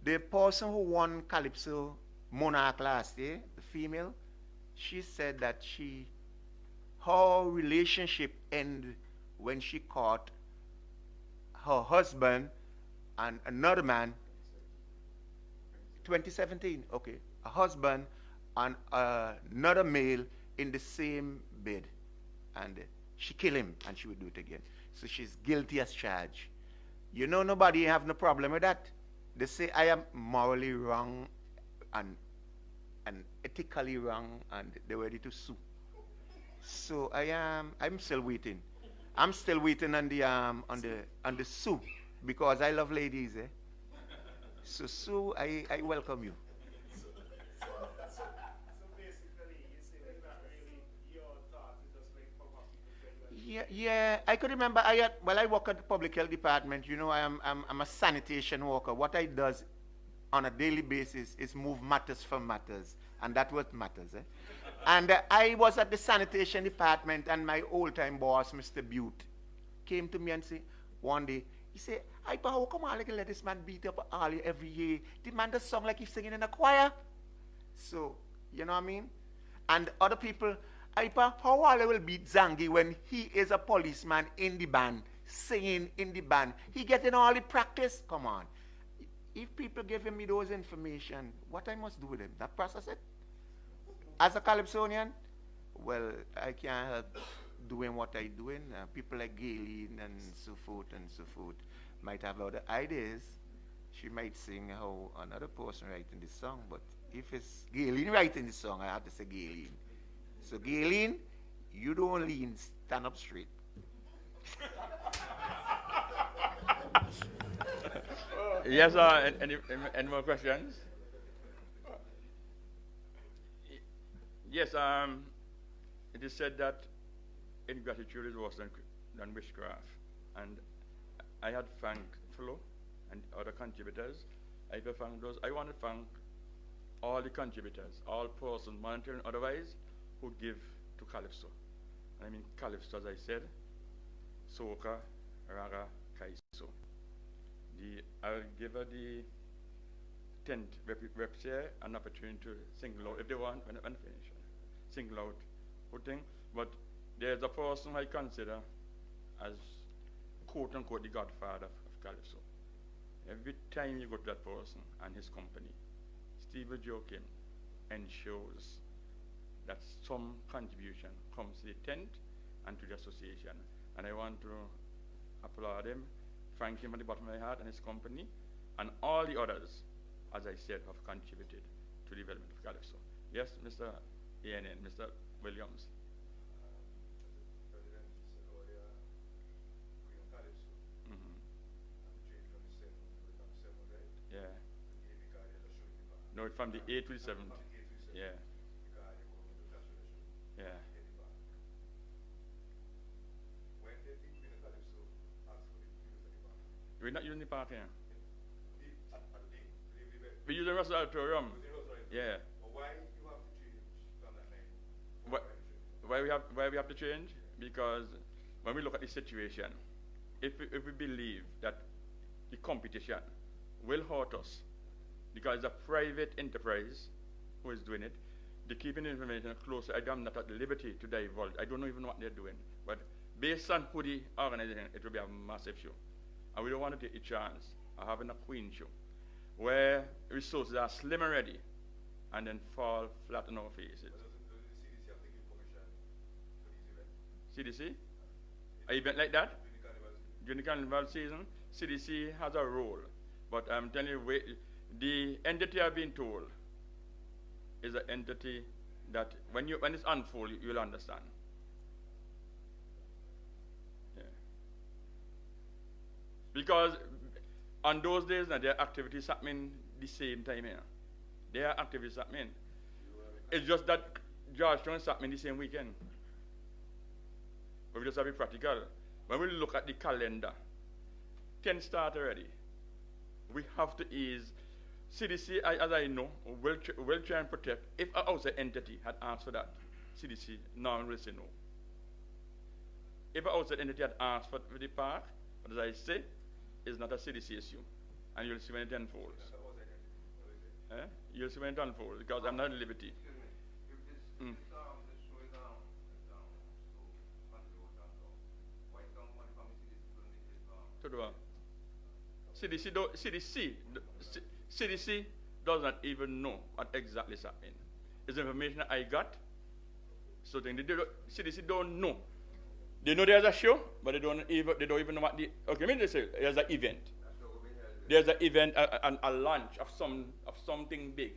the person who won Calypso Monarch last year, the female, she said that her relationship ended when she caught her husband and another man. 2017, okay. A husband and another male in the same bed. And she killed him and she would do it again. So she's guilty as charged. You know, nobody have no problem with that. They say I am morally wrong and ethically wrong, and they're ready to sue. So I'm still waiting. I'm still waiting on the sue because I love ladies, eh? So Sue, I welcome you. So basically, you say it's not really your thought, it's just like what people say. Yeah. I could remember. I work at the public health department. You know, I'm a sanitation worker. What I does on a daily basis is move matters from matters, and that's what matters. Eh? And I was at the sanitation department, and my old-time boss, Mr. Butte, came to me and said one day, he said, how come I let this man beat up Ali every year? The man does song like he's singing in a choir. So, you know what I mean? And other people, how Ali will beat Zangi when he is a policeman in the band, singing in the band? He getting all the practice? Come on. if people giving me those information, what I must do with them? Not process it? As a Calypsonian, well, I can't help doing what I doing. People like Gayleen and so forth might have other ideas. She might sing how another person writing this song, but if it's Gayleen writing this song, I have to say Gayleen. So Gayleen, you don't lean, stand up straight. Yes, any more questions? Yes, it is said that ingratitude is worse than witchcraft. And I had thanked Flo and other contributors. I thank those. I want to thank all the contributors, all persons, monetary and otherwise, who give to Calypso. I mean Calypso, as I said, soca, raga, kaiso. I'll give her the tent reps here an opportunity to single out if they want when finish. Single out whole thing. But there's a person I consider as quote unquote the godfather of Calypso. Every time you go to that person and his company, Steve Joachim ensures that some contribution comes to the tent and to the association. And I want to applaud him, thank him from the bottom of my heart and his company, and all the others, as I said, have contributed to the development of Calypso. Yes, Mr. ANN, Mr. Williams. President said earlier, Queen Calypso. Mm-hmm. And the change from the 7 to become 7, right? Yeah. And because they just showed the back. No, it's from the 8th to the 7th. From the 8 to the 7. Yeah. Because they were going to that's what they showed. Yeah. Get it back. When did the Queen Calypso ask for the use of the back? We're not using the park here. At the event. We use the Russell Auditorium. Was it also right? Yeah. But why you have to change from that name? Why we have to change? Because when we look at the situation, if we believe that the competition will hurt us, because it's a private enterprise who is doing it, they're keeping the information close. I am not at the liberty to divulge. I don't even know what they're doing. But based on who the organization, it will be a massive show. And we don't want to take a chance of having a Queen show where resources are slim already and then fall flat on our faces. Does the CDC have to give permission for these events? CDC? An event like that? During the carnival season? During the carnival season, CDC has a role. But I'm telling you, the entity I've been told is an entity that when it's unfold, you'll understand. Yeah. Because on those days, now, there are activities happening the same time here. There are activities happening. It's just that Georgetown is happening the same weekend. But we just have to be practical. When we look at the calendar, 10 start already. We have to ease. CDC, as I know, will try and protect. If an outside entity had asked for that, CDC now will say no. If an outside entity had asked for the park, but as I say, it's not a CDC issue. And you'll see when it unfolds. You'll see when it unfolds, because I'm not at liberty. Excuse me. If this show is why come one from the CDC don't make it To do what? CDC does not even know what exactly is happening. It's information I got. So CDC don't know. They know there's a show, but they don't even know what the. Okay, let me just say there's an event. There's an event, a launch of something big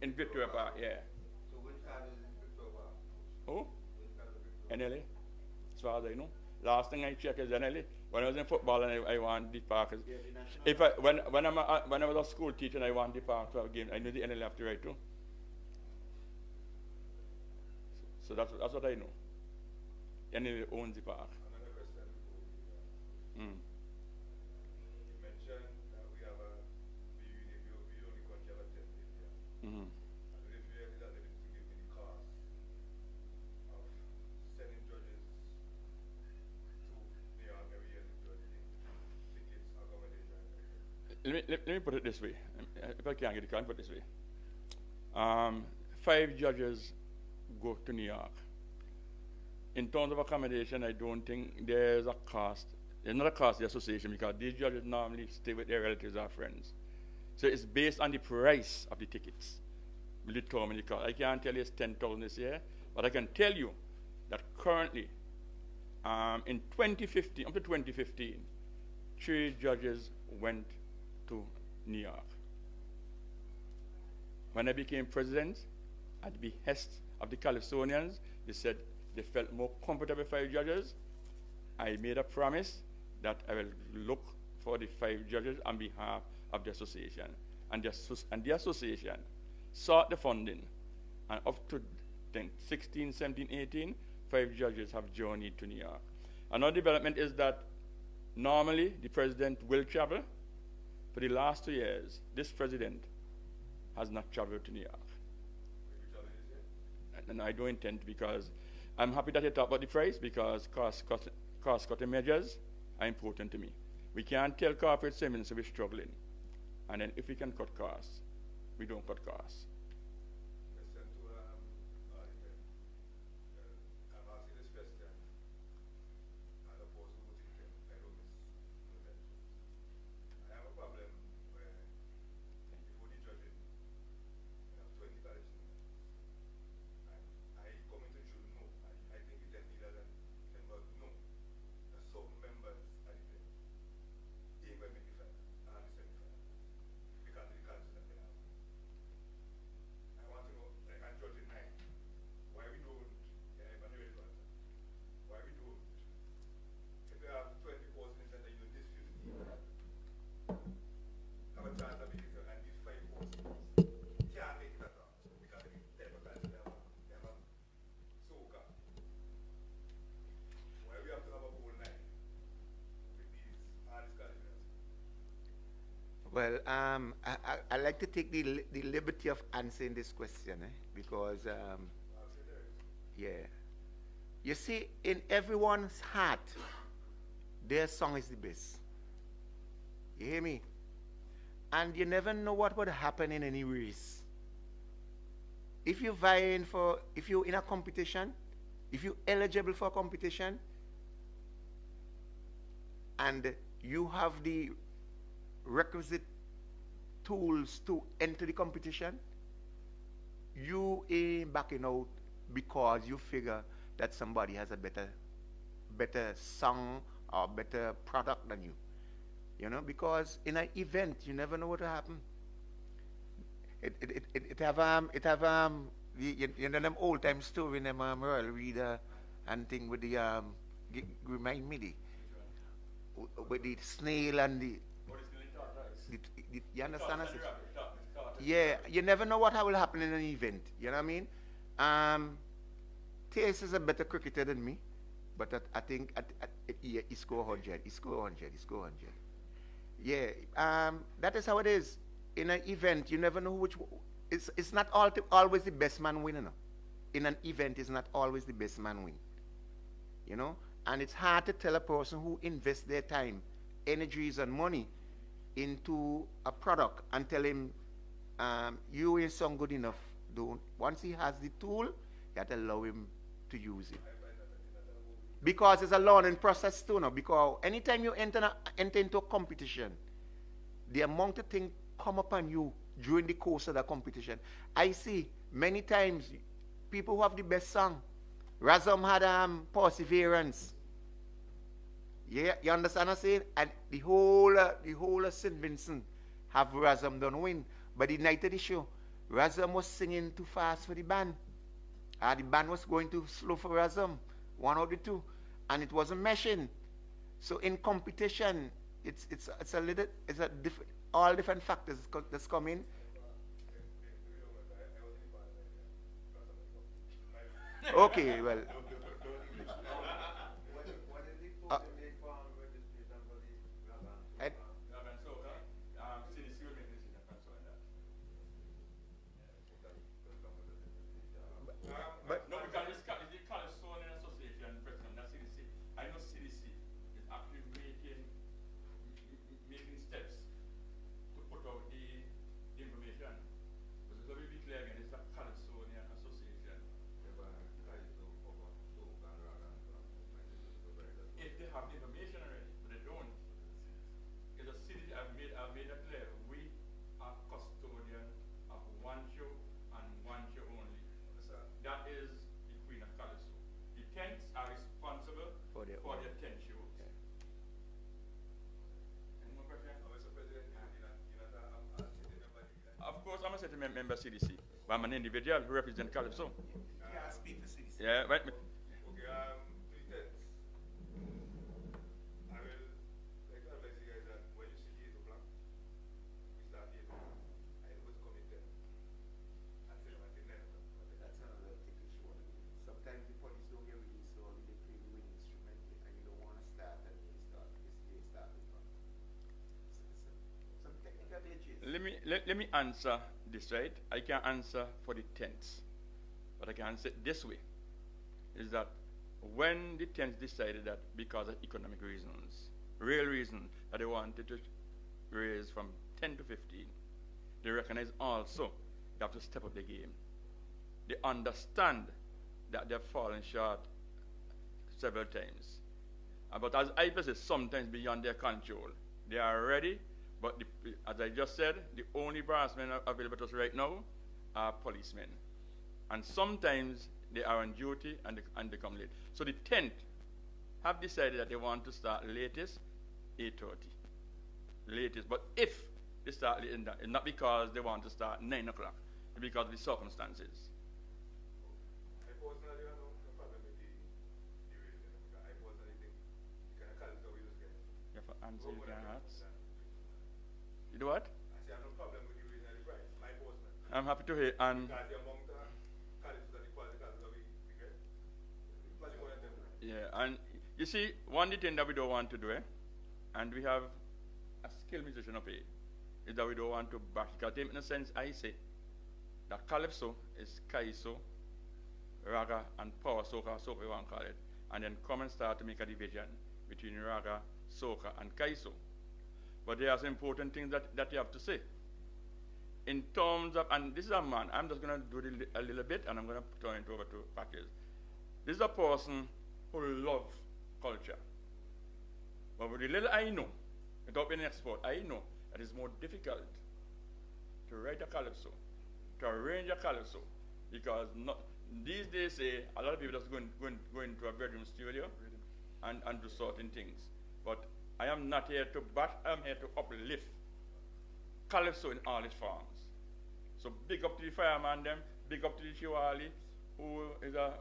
in Victoria Park. Yeah. So which card is Victoria Park? Who? Which card is Victoria NLA, as far as I know. Last thing I checked is NLA. When I was in football and I want the park. When I was a school teacher and I want the park to have a game, I knew the NLA have to write too. So that's what I know. NLA owns the park. Another question before we you mentioned we have we only country have a 10 days here. Mm-hmm. I don't know if you have the ability to give me the cost of sending judges to New York every year to judge tickets, accommodation, and everything. Let me put it this way. If I can't get it, I can put it this way. 5 judges go to New York. In terms of accommodation, I don't think there's a cost. There's not a cost to the association because these judges normally stay with their relatives or friends. So it's based on the price of the tickets. Will determine the cost. I can't tell you it's 10,000 this year, but I can tell you that currently, in 2015, up to 2015, 3 judges went to New York. When I became president, at the behest of the Calypsonians, they said they felt more comfortable with 5 judges. I made a promise that I will look for the 5 judges on behalf of the association. And the association sought the funding, and up to 16, 17, 18, 5 judges have journeyed to New York. Another development is that normally the president will travel. For the last 2 years, this president has not traveled to New York. And I don't intend, because I'm happy that you talk about the price, because cost-cutting measures are important to me. We can't tell corporate St. Vincent we're struggling, and then if we can cut costs, we don't cut costs. Question to I'm asking this question, and opposed to what you can, I don't miss. I have a problem where before the judging, you have 20 calypso. I come into June, no. I think it is neither than members, no. There's some members at the end. Even make the final, and the semi-final. Because of the calypso that they have. I want to know, like I'm judging 9. Why we don't, yeah, if I'm ready to answer. Why we don't, if you have 20 courses in center, you don't dispute the team. Have a chance of making it, and these 5 courses can't make it at all. Because of the type of culture they have soca. Why we have to have a whole 9 with these artist colleges? Well, I like to take the liberty of answering this question, because, yeah. You see, in everyone's heart, their song is the best. You hear me? And you never know what would happen in any race. If you're if you're in a competition, if you're eligible for a competition, and you have the requisite tools to enter the competition, you ain't backing out because you figure that somebody has a better song or better product than you. You know, because in an event you never know what will happen. It have you know them old time story in them Royal Reader and thing with the remind me with the snail and the you understand us? Yeah, you never know what will happen in an event. You know what I mean? Tace is a better cricketer than me, but I think yeah, he score 100. He score 100. He score 100. Yeah, that is how it is. In an event, you never know which. It's not always the best man win. You know? In an event, it's not always the best man win. You know, and it's hard to tell a person who invests their time, energies, and money into a product and tell him you ain't song good enough. Don't. Once he has the tool, you have to allow him to use it. Because it's a learning process too now. Because anytime you enter into a competition, the amount of things come upon you during the course of the competition. I see many times people who have the best song. Razom had perseverance. Yeah, you understand what I'm saying? And the whole of St. Vincent have Razom done win. But the night of the show, Razom was singing too fast for the band. The band was going too slow for Razom, one or the two, and it wasn't meshing. So in competition, it's a different, all different factors that's come in. Okay, well. But no, because it's the Calypsonian Association president, not CDC. I know CDC is actually making steps to put out the information. But let me be clear again, it's the Calypsonian Association. say to member CDC, but I'm an individual who represents Calypso. Yeah, speak for CDC. Yeah, right. Okay, pretend. I will like to advise you guys that when you see 8 o'clock, we start 8 o'clock. I am going to come in 10. And say I'm at 9 o'clock. That's another thing you should want to do. Sometimes the police don't get released, so they play the wind instrument, and you don't want to start, and they start with fun. Some technical glitches. Let me answer this, right? I can answer for the tents, but I can answer it this way: is that when the tents decided that because of economic reasons, real reason that they wanted to raise from 10 to 15, they recognize also they have to step up the game. They understand that they've fallen short several times. But as I say, sometimes beyond their control. They are ready, but as I just said, the only brass men available to us right now are policemen. And sometimes they are on duty and they come late. So the tent have decided that they want to start latest 8:30. Latest. But if they start late, it's not because they want to start 9 o'clock, it's because of the circumstances. I personally have no problem with the reason. I personally think the kind of Calypso we just get. You have to answer Go your for that hearts. price. You do what? I say I have no problem with the reason and the price. My personal. I'm happy to hear. And Because the amount of Calypso and the quality Calypso we get, probably more than them. yeah, and you see, one thing that we don't want to do, and we have a skilled musician up here, is that we don't want to back it. Because in a sense, I say that Calypso is Kaiso, Raga, and Power Soca, so we want to call it, and then come and start to make a division between Raga, Soca, and Kaiso. But there are some important things that you have to say. In terms of, and this is a man, I'm just going to do a little bit, and I'm going to turn it over to Packers. This is a person who loves culture. But with the little I know, without being an expert, I know that it's more difficult to write a calypso, to arrange a calypso, because these days a lot of people just go into a bedroom studio and do certain things. But I am not here to bat, I'm here to uplift calypso in all its forms. So big up to the fireman them, big up to the Chiwali, who is a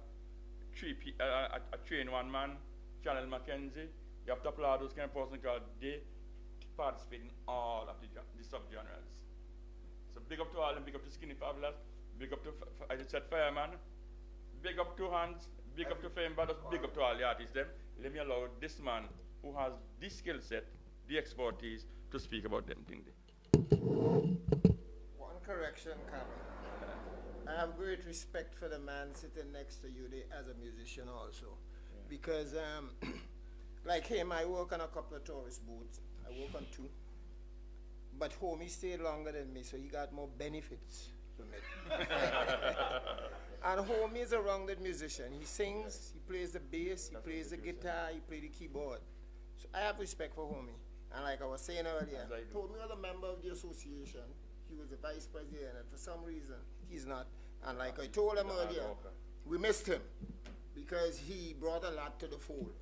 trained one man, Channel Mackenzie. You have to applaud those kind of person because they participate in all of the subgenres. So big up to all them, big up to Skinny Fabulous, big up to, as I said, Fireman, big up to Hans, big up to Fame Brothers, big up to all the artists them. Let me allow this man who has this skill set, the expertise, to speak about them things. One correction, Carmen. I have great respect for the man sitting next to you as a musician also. Yeah. Because like him, I work on a couple of tourist boats. I work on 2. But homie stayed longer than me, so he got more benefits from it. And homie is a rounded musician. He sings, he plays the bass, he plays the guitar, he plays the keyboard. So I have respect for homie. And like I was saying earlier, told me was a member of the association. He was the vice president, and for some reason, he's not. And like I told him earlier, we missed him because he brought a lot to the fold.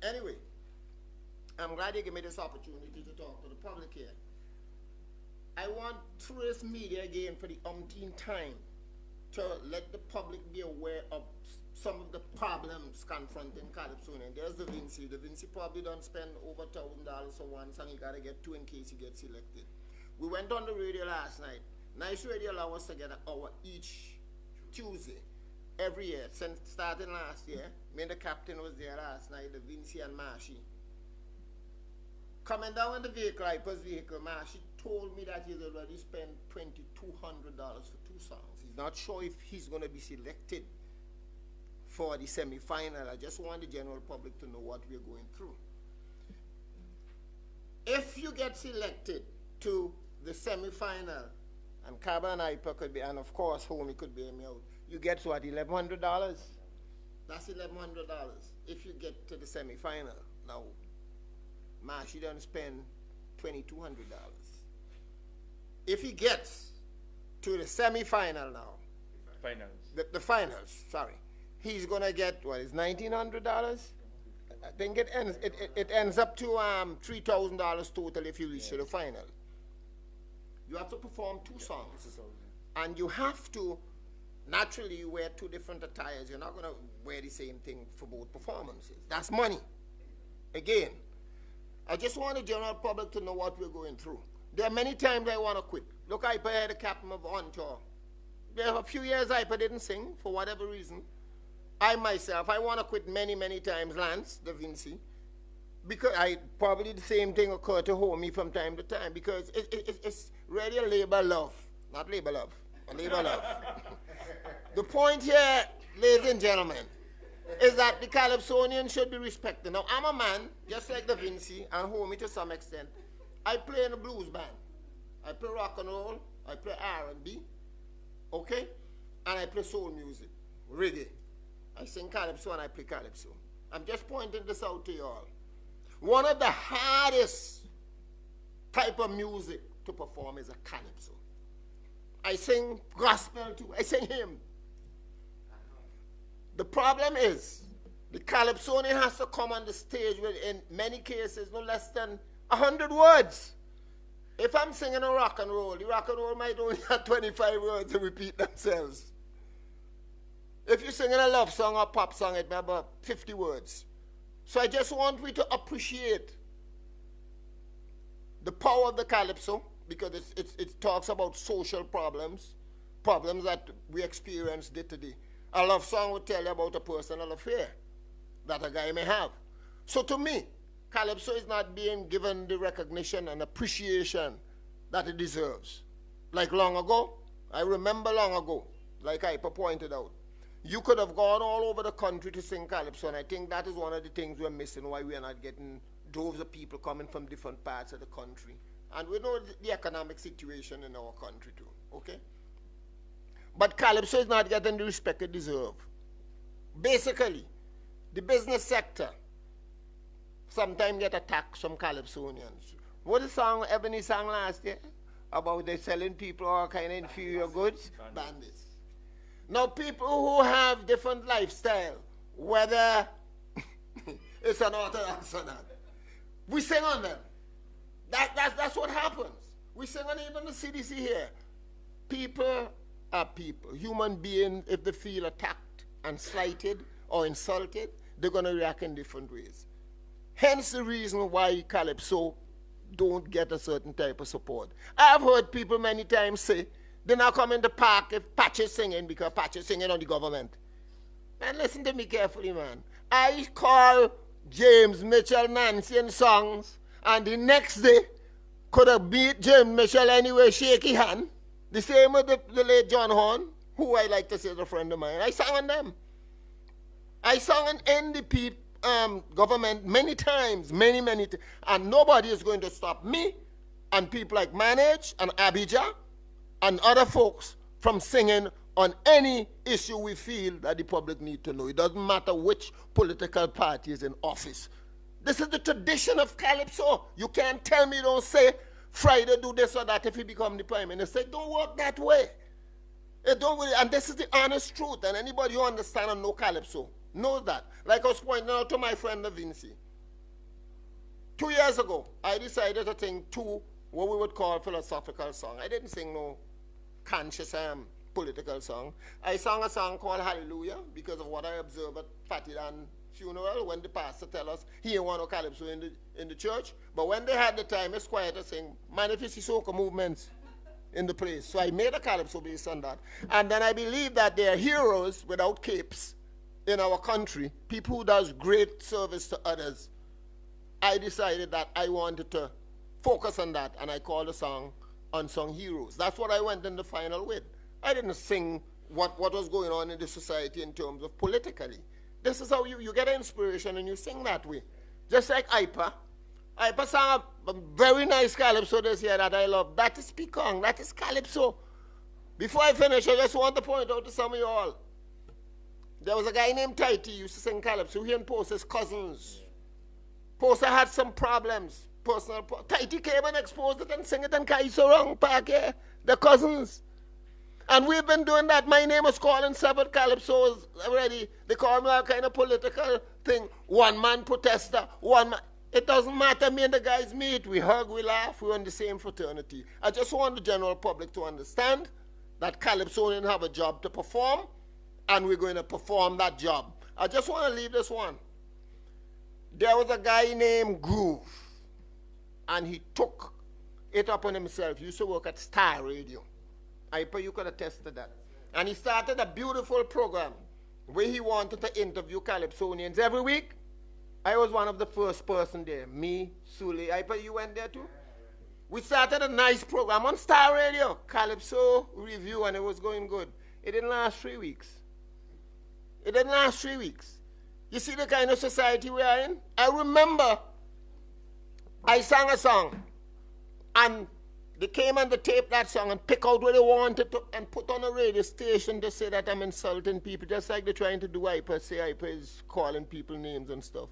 Anyway, I'm glad you gave me this opportunity to talk to the public here. I want through this media again for the umpteenth time to let the public be aware of some of the problems confronting Calypso. And there's the Vinci. The Vinci probably don't spend over $1,000 for once, and he got to get 2 in case he gets elected. We went on the radio last night. Nice Radio allow us to get an hour each Tuesday every year since starting last year. Me and the captain was there last night, the Vinci and Marshy. Coming down in the vehicle, Hyper's vehicle, Marshy told me that he's already spent $2,200 for 2 songs. He's not sure if he's going to be selected for the semi-final. I just want the general public to know what we're going through. If you get selected to the semi-final, and Kaba and Hyper could be, and of course Homie could bear me out, you get what, $1,100? That's $1,100 if you get to the semi-final. Now, Marshy don't spend $2,200. If he gets to the semi-final now, the finals, sorry, he's gonna get what is $1,900? I think it ends up to $3,000 total if you reach to the final. You have to perform 2 songs, And you have to, naturally, you wear two different attires. You're not going to wear the same thing for both performances. That's money. Again, I just want the general public to know what we're going through. There are many times I want to quit. Look, I had the captain of on tour. There are a few years I didn't sing for whatever reason. I myself, I want to quit many, many times, Lance, Da Vinci, because probably the same thing occurred to Homie from time to time, because it's really a labor love, not labor love, a labor love. The point here, ladies and gentlemen, is that the Calypsonian should be respected. Now, I'm a man, just like Da Vinci and Homie to some extent. I play in a blues band. I play rock and roll, I play R&B, okay? And I play soul music, reggae. I sing calypso and I play calypso. I'm just pointing this out to you all. One of the hardest type of music to perform is a calypso. I sing gospel too. I sing hymn. The problem is the calypsonian has to come on the stage with, in many cases, no less than 100 words. If I'm singing a rock and roll, the rock and roll might only have 25 words to repeat themselves. If you're singing a love song or pop song, it may have about 50 words. So I just want we to appreciate the power of the calypso, because it talks about social problems that we experience day to day. A love song would tell you about a personal affair that a guy may have. So to me, calypso is not being given the recognition and appreciation that it deserves. Like long ago, I remember long ago, like Ipa pointed out, you could have gone all over the country to sing calypso, and I think that is one of the things we're missing, why we are not getting droves of people coming from different parts of the country. And we know the economic situation in our country too, okay? But calypso is not getting the respect it deserves. Basically, the business sector sometimes get attacked from calypsonians. What the song Ebony sang last year? About they selling people all kind of inferior goods? Bandits. Now people who have different lifestyle, whether it's an orthodox or not, we sing on them. That's what happens. We sing on even the CDC here. People are people. Human beings, if they feel attacked and slighted or insulted, they're going to react in different ways. Hence the reason why calypso don't get a certain type of support. I've heard people many times say, they're not coming to park if Patch is singing, because Patch is singing on the government. Man, listen to me carefully, man. I call James Mitchell Nancy in songs, and the next day could have beat James Mitchell anyway, shaky hand. The same with the late John Horn, who I like to say is a friend of mine. I sang on them. I sang on NDP government many times, many times, and nobody is going to stop me and people like Manage and Abijah and other folks from singing on any issue we feel that the public need to know. It doesn't matter which political party is in office. This is the tradition of calypso. You can't tell me don't say Friday do this or that if you become the prime minister. It don't work that way. It don't really, and this is the honest truth, and anybody who understands and know calypso knows that. Like I was pointing out to my friend Da Vinci. 2 years ago, I decided to sing two what we would call philosophical songs. I didn't sing no conscious political song. I sang a song called Hallelujah because of what I observed at Fatty Dan funeral when the pastor tell us he ain't want no calypso in the church. But when they had the time, it's quiet to sing Manifest Soca movements in the place. So I made a calypso based on that. And then I believe that there are heroes without capes in our country, people who does great service to others. I decided that I wanted to focus on that, and I called the song Unsung Heroes. That's what I went in the final with. I didn't sing what was going on in the society in terms of politically. This is how you get inspiration and you sing that way. Just like Ipa. Ipa sang a very nice calypso this year that I love. That is Pekong. That is calypso. Before I finish, I just want to point out to some of you all. There was a guy named Tighty who used to sing calypso. He and Posa's cousins. Posa had some problems. Tighty came and exposed it and sang it in Kaisorong Park here. The cousins. And we've been doing that. My name was calling several calypsos already. They call me all kind of political thing. One man protester, one man. It doesn't matter. Me and the guys meet. We hug, we laugh. We're in the same fraternity. I just want the general public to understand that Calypsonians have a job to perform, and we're going to perform that job. I just want to leave this one. There was a guy named Groove, and he took it upon himself. He used to work at Star Radio. You could attest to that. And he started a beautiful program where he wanted to interview Calypsonians every week. I was one of the first person there. Me, Sule. You went there too? We started a nice program on Star Radio, Calypso Review, and it was going good. It didn't last 3 weeks. It didn't last 3 weeks. You see the kind of society we are in? I remember I sang a song, and they came on the tape that song and pick out what they wanted to, and put on a radio station to say that I'm insulting people, just like they're trying to do Hyper, say Hyper is calling people names and stuff.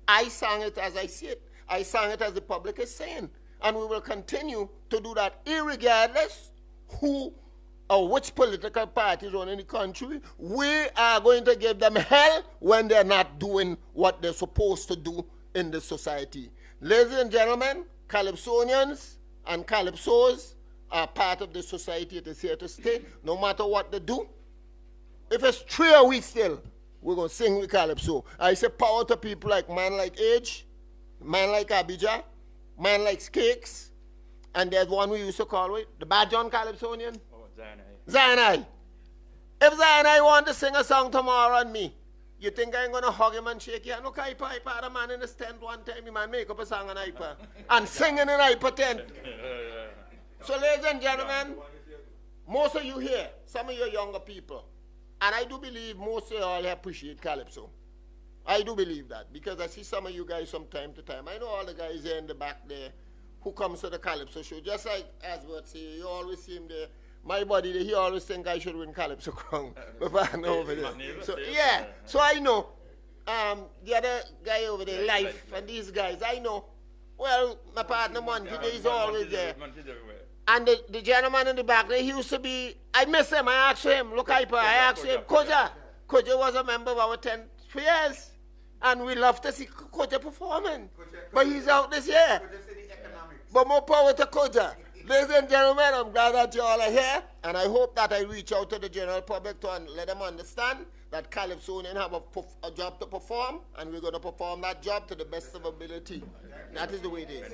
I sang it as I see it. I sang it as the public is saying. And we will continue to do that irregardless who or which political party is running the country. We are going to give them hell when they're not doing what they're supposed to do in the society. Ladies and gentlemen, Calypsonians and Calypsos are part of the society. It is here to stay, no matter what they do. If it's 3 a week still, we're going to sing with Calypso. I say power to people like man like Age, man like Abijah, man like Cakes, and there's one we used to call it, the Bad John Calypsonian. Oh, Zanai. Zanai. If Zanai want to sing a song tomorrow on me, you think I'm going to hug him and shake your hand? Look, I had a man in the tent one time, he man make up a song on Hyper and singing in Hyper tent. So ladies and gentlemen, most of you here, some of you younger people, and I do believe most of you all appreciate Calypso. I do believe that, because I see some of you guys from time to time. I know all the guys there in the back there who comes to the Calypso show. Just like Asbert say, you always see him there. My buddy, he always think I should win Calypso Crown. Over there. So, yeah, so I know. The other guy over there, Life, and these guys, I know. Well, my partner Monty, he's always there. And the gentleman in the back there, he used to be, I miss him, I asked him, look, I asked him, Koja was a member of our tent for years. And we love to see Koja performing. But he's out this year. But more power to Koja. Ladies and gentlemen, I'm glad that you all are here. And I hope that I reach out to the general public to let them understand that Calypsonians have a job to perform. And we're going to perform that job to the best of ability. That is the way it is.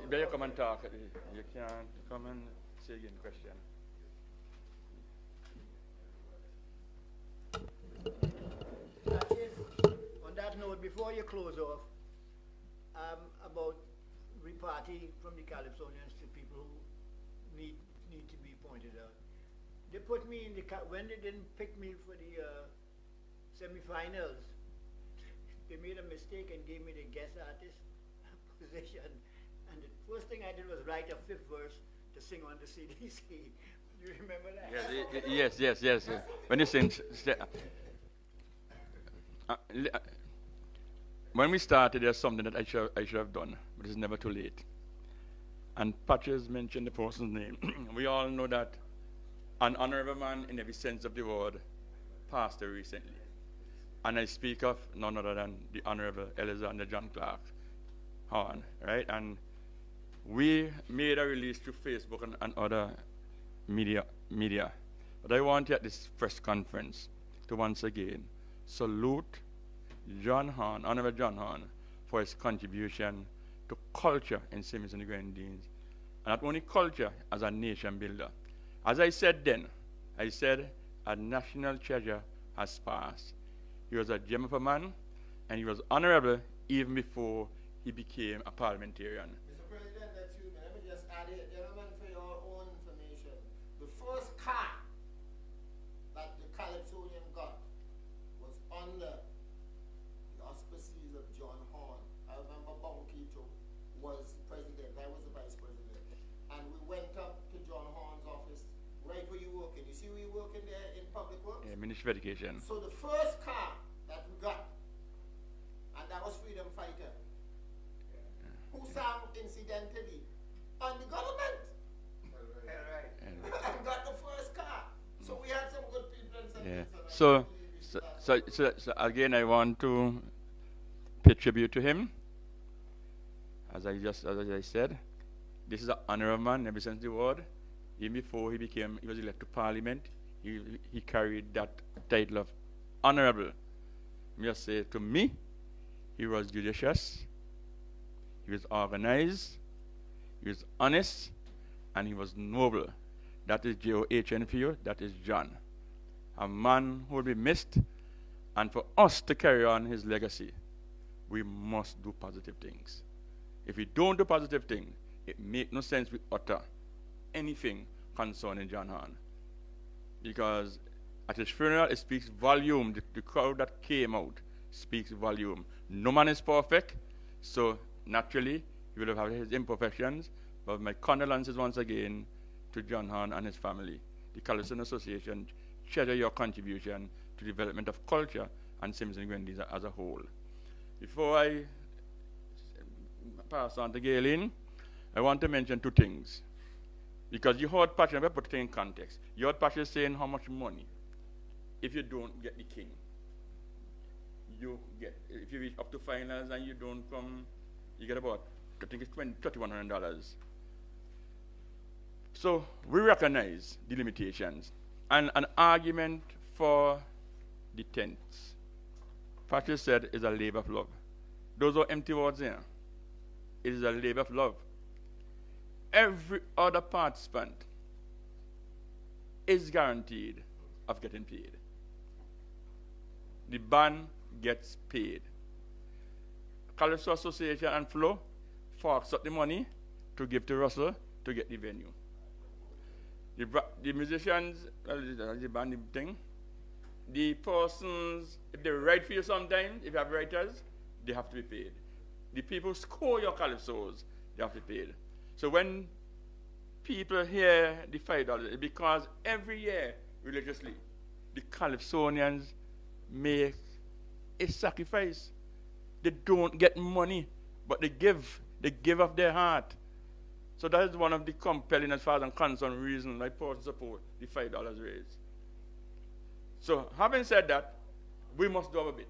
Better come and talk. You can come and say again question. On that note, before you close off, about reparty from the Calypsonians to people who need to be pointed out. They put me in the when they didn't pick me for the semi-finals. They made a mistake and gave me the guest artist position. And the first thing I did was write a 5th verse to sing on the CDC. Do you remember that? Yes. When you sing, when we started, there's something that I should have done, but it's never too late. And Patches mentioned the person's name. We all know that an honorable man in every sense of the word passed away recently. And I speak of none other than the Honorable Alexander John Clark Horn, right? And we made a release through Facebook and other media. But I want you at this press conference to once again salute John Horn, Honorable John Horn, for his contribution to culture in St. Vincent and the Grenadines. And not only culture, as a nation builder. As I said then, I said a national treasure has passed. He was a gem of a man, and he was honorable even before he became a parliamentarian. Mr. President, excuse me, let me just add it, gentlemen, for your own information. The first car that the Calypsonian got was under the auspices of John Horn. I remember Bonkito was the president, I was the vice president. And we went up to John Horn's office, right where you working. You see where you working there in public works? Yeah, Ministry of Education. So the first car that we got, and that was Freedom Fighter, who sang incidentally on the government. And got the first car. So we had some good people in St. Vincent. So again, I want to pay tribute to him. As I said, this is an honorable man ever since the word. Even before he was elected to Parliament, he carried that title of Honorable. Just say to me, he was judicious, he was organized, he was honest, and he was noble. That is John for you, that is John. A man who will be missed, and for us to carry on his legacy, we must do positive things. If we don't do positive things, it makes no sense we utter anything concerning John Hahn. Because at his funeral, it speaks volume. The crowd that came out speaks volume. No man is perfect, so naturally, he will have his imperfections. But my condolences once again to John Hahn and his family. The Calypso Association treasure your contribution to the development of culture and St. Grenadines as a whole. Before I pass on to Galen, I want to mention two things. Because you heard Patrick, I put it in context. You heard Patrick saying how much money, if you don't get the king, you get. If you reach up to finals and you don't come, you get about, I think it's $3,100. So we recognize the limitations. And an argument for the tents, Patrick said, is a labor of love. Those are empty words there. It is a labor of love. Every other participant is guaranteed of getting paid. The band gets paid. Calypso Association and Flo forks up the money to give to Russell to get the venue. The musicians, the band thing, the persons, if they write for you sometimes, if you have writers, they have to be paid. The people who score your calypsos, they have to be paid. So when people hear the $5, it's because every year, religiously, the Calypsonians make a sacrifice. They don't get money, but they give. They give of their heart. So that is one of the compelling, as far as I'm concerned, reasons I support the $5 raise. So having said that, we must do our bit.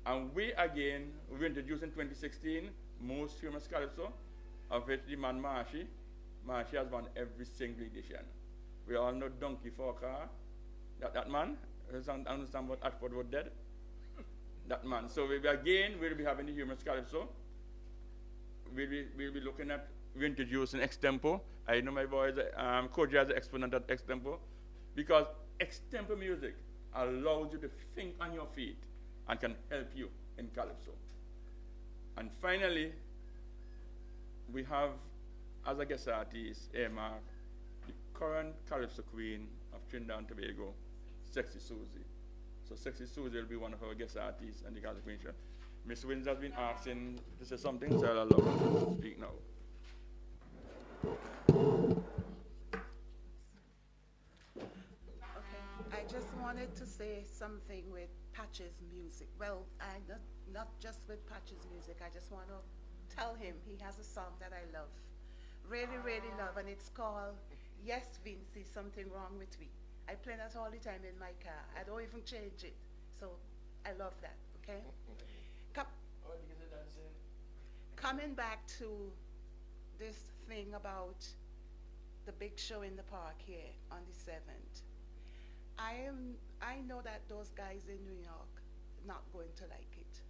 And we introduced in 2016 most famous calypso, of which the man Marshy has won every single edition. We all know Donkey Forcar, that man, understand what Ashford was dead? That man. So we'll be having the humorous calypso. We'll be looking at, we introducing extempo. I know my boys, Koji has an exponent at extempo, because extempo music allows you to think on your feet and can help you in calypso. And finally, we have, as a guest artist, Emma, the current calypso queen of Trinidad and Tobago, Sexy Susie. So Sexy Susie will be one of our guest artists and the calypso queen show. Miss Wins has been asking to say something, so I'll allow her to speak now. Okay, I just wanted to say something with Patch's music. Well, not just with Patch's music. I just want to tell him he has a song that I love, really, really love, and it's called Yes, Vincy, Something Wrong With Me. I play that all the time in my car. I don't even change it. So I love that, okay? Coming back to this thing about the big show in the park here on the 7th, I know that those guys in New York not going to like it.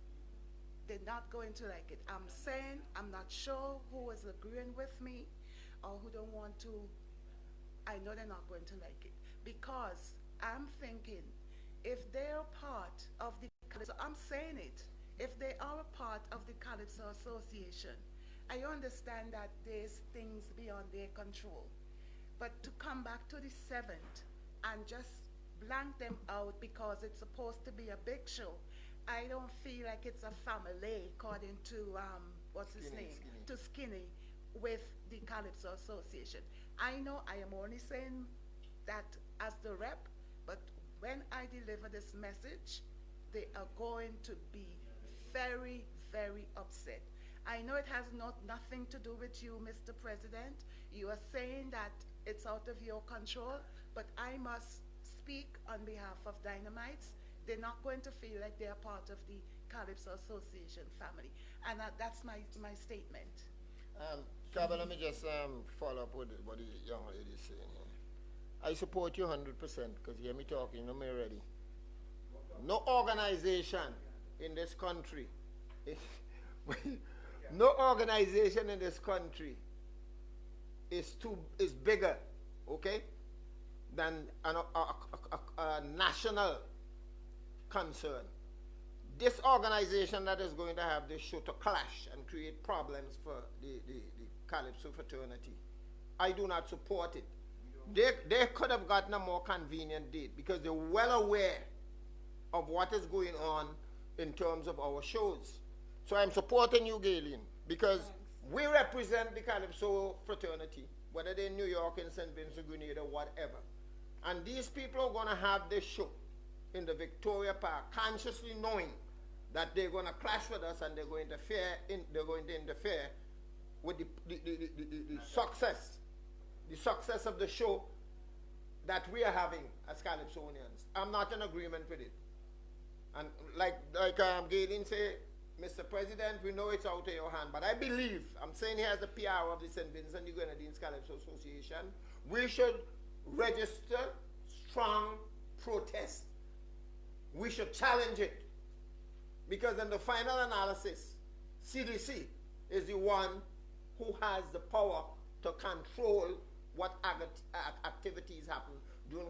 They're not going to like it. I'm saying I'm not sure who is agreeing with me or who don't want to. I know they're not going to like it because I'm thinking if they're part of the Calypso, I'm saying it, if they are a part of the Calypso Association, I understand that there's things beyond their control. But to come back to the 7th and just blank them out because it's supposed to be a big show, I don't feel like it's a family, according to, what's his name? Skinny. To Skinny with the Calypso Association. I know I am only saying that as the rep, but when I deliver this message, they are going to be very, very upset. I know it has nothing to do with you, Mr. President. You are saying that it's out of your control, but I must speak on behalf of Dynamites. They're not going to feel like they're part of the Calypso Association family. And that's my statement. Cabba, let me just follow up with what the young lady is saying here. I support you 100% because you hear me talking, you know me already. No organization in this country, no organization in this country is bigger, okay, than a national concern. This organization that is going to have this show to clash and create problems for the Calypso fraternity, I do not support it. They could have gotten a more convenient date because they're well aware of what is going on in terms of our shows. So I'm supporting you, Galen, because we represent the Calypso fraternity, whether they're in New York, in St. Vincent, Grenada, whatever. And these people are going to have this show in the Victoria Park, consciously knowing that they're going to clash with us and they're going to interfere with the success of the show that we are having as Calypsonians. I'm not in agreement with it. And like Galen say, Mr. President, we know it's out of your hand, but I believe, I'm saying here as the PR of the St. Vincent the Grenadines Calypso Association, we should register strong protest. We should challenge it. Because in the final analysis, CDC is the one who has the power to control what activities happen during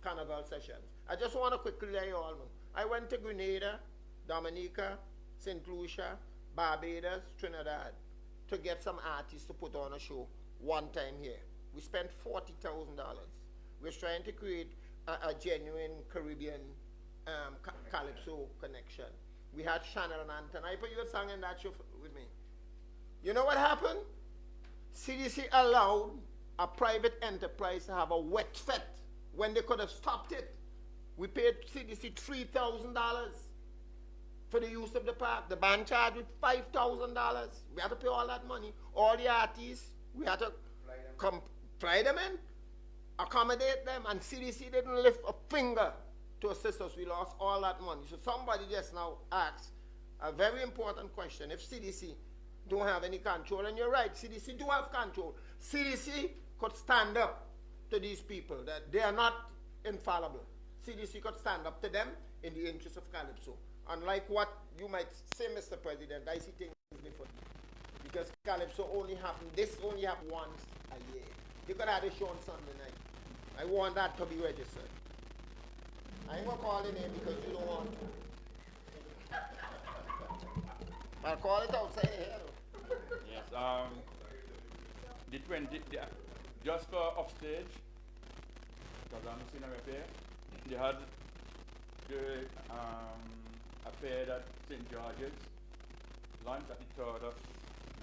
Carnival sessions. I just want to quickly let you all know. I went to Grenada, Dominica, St. Lucia, Barbados, Trinidad to get some artists to put on a show one time here. We spent $40,000. We're trying to create a genuine Caribbean Calypso connection. We had Channel and Anton. I put you a song in that show with me. You know what happened? CDC allowed a private enterprise to have a wet fete when they could have stopped it. We paid CDC $3,000 for the use of the park. The band charged with $5,000. We had to pay all that money. All the artists, we had to fly them in, accommodate them, and CDC didn't lift a finger to assist us. We lost all that money. So somebody just now asked a very important question. If CDC don't have any control, and you're right, CDC do have control. CDC could stand up to these people, that they are not infallible. CDC could stand up to them in the interest of Calypso. Unlike what you might say, Mr. President, I see things different. Because Calypso only happened once a year. You could have a show on Sunday night. I want that to be registered. I ain't gonna call it in because you don't want to. I'll call it outside here. Yes, just for upstage, because I'm seeing a repair, they had the affair at St. George's, launched at the 3rd of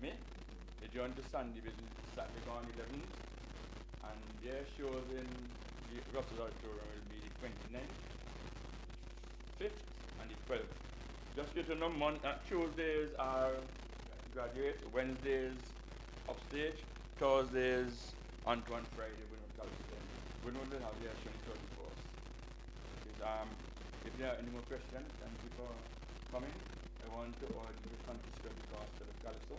May. They joined the Sunday business Saturday on the 11th, and their shows in the Russell Auditorium will be the 29th, 5th, and the 12th. Just you to know, Tuesdays are graduates, Wednesdays upstage, Thursdays onto on Friday we don't have their show on 31st. If there are any more questions, thank you for coming. I want to urge you to consider the cost of the Calypso.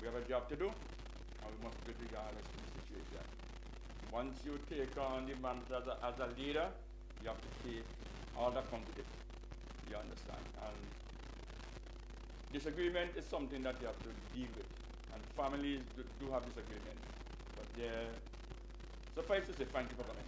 We have a job to do, and we must do it regardless of the situation. Once you take on the mantle as a leader, you have to take all that comes with it. You understand? And disagreement is something that you have to deal with. And families do have disagreements. But suffice to say, thank you for coming.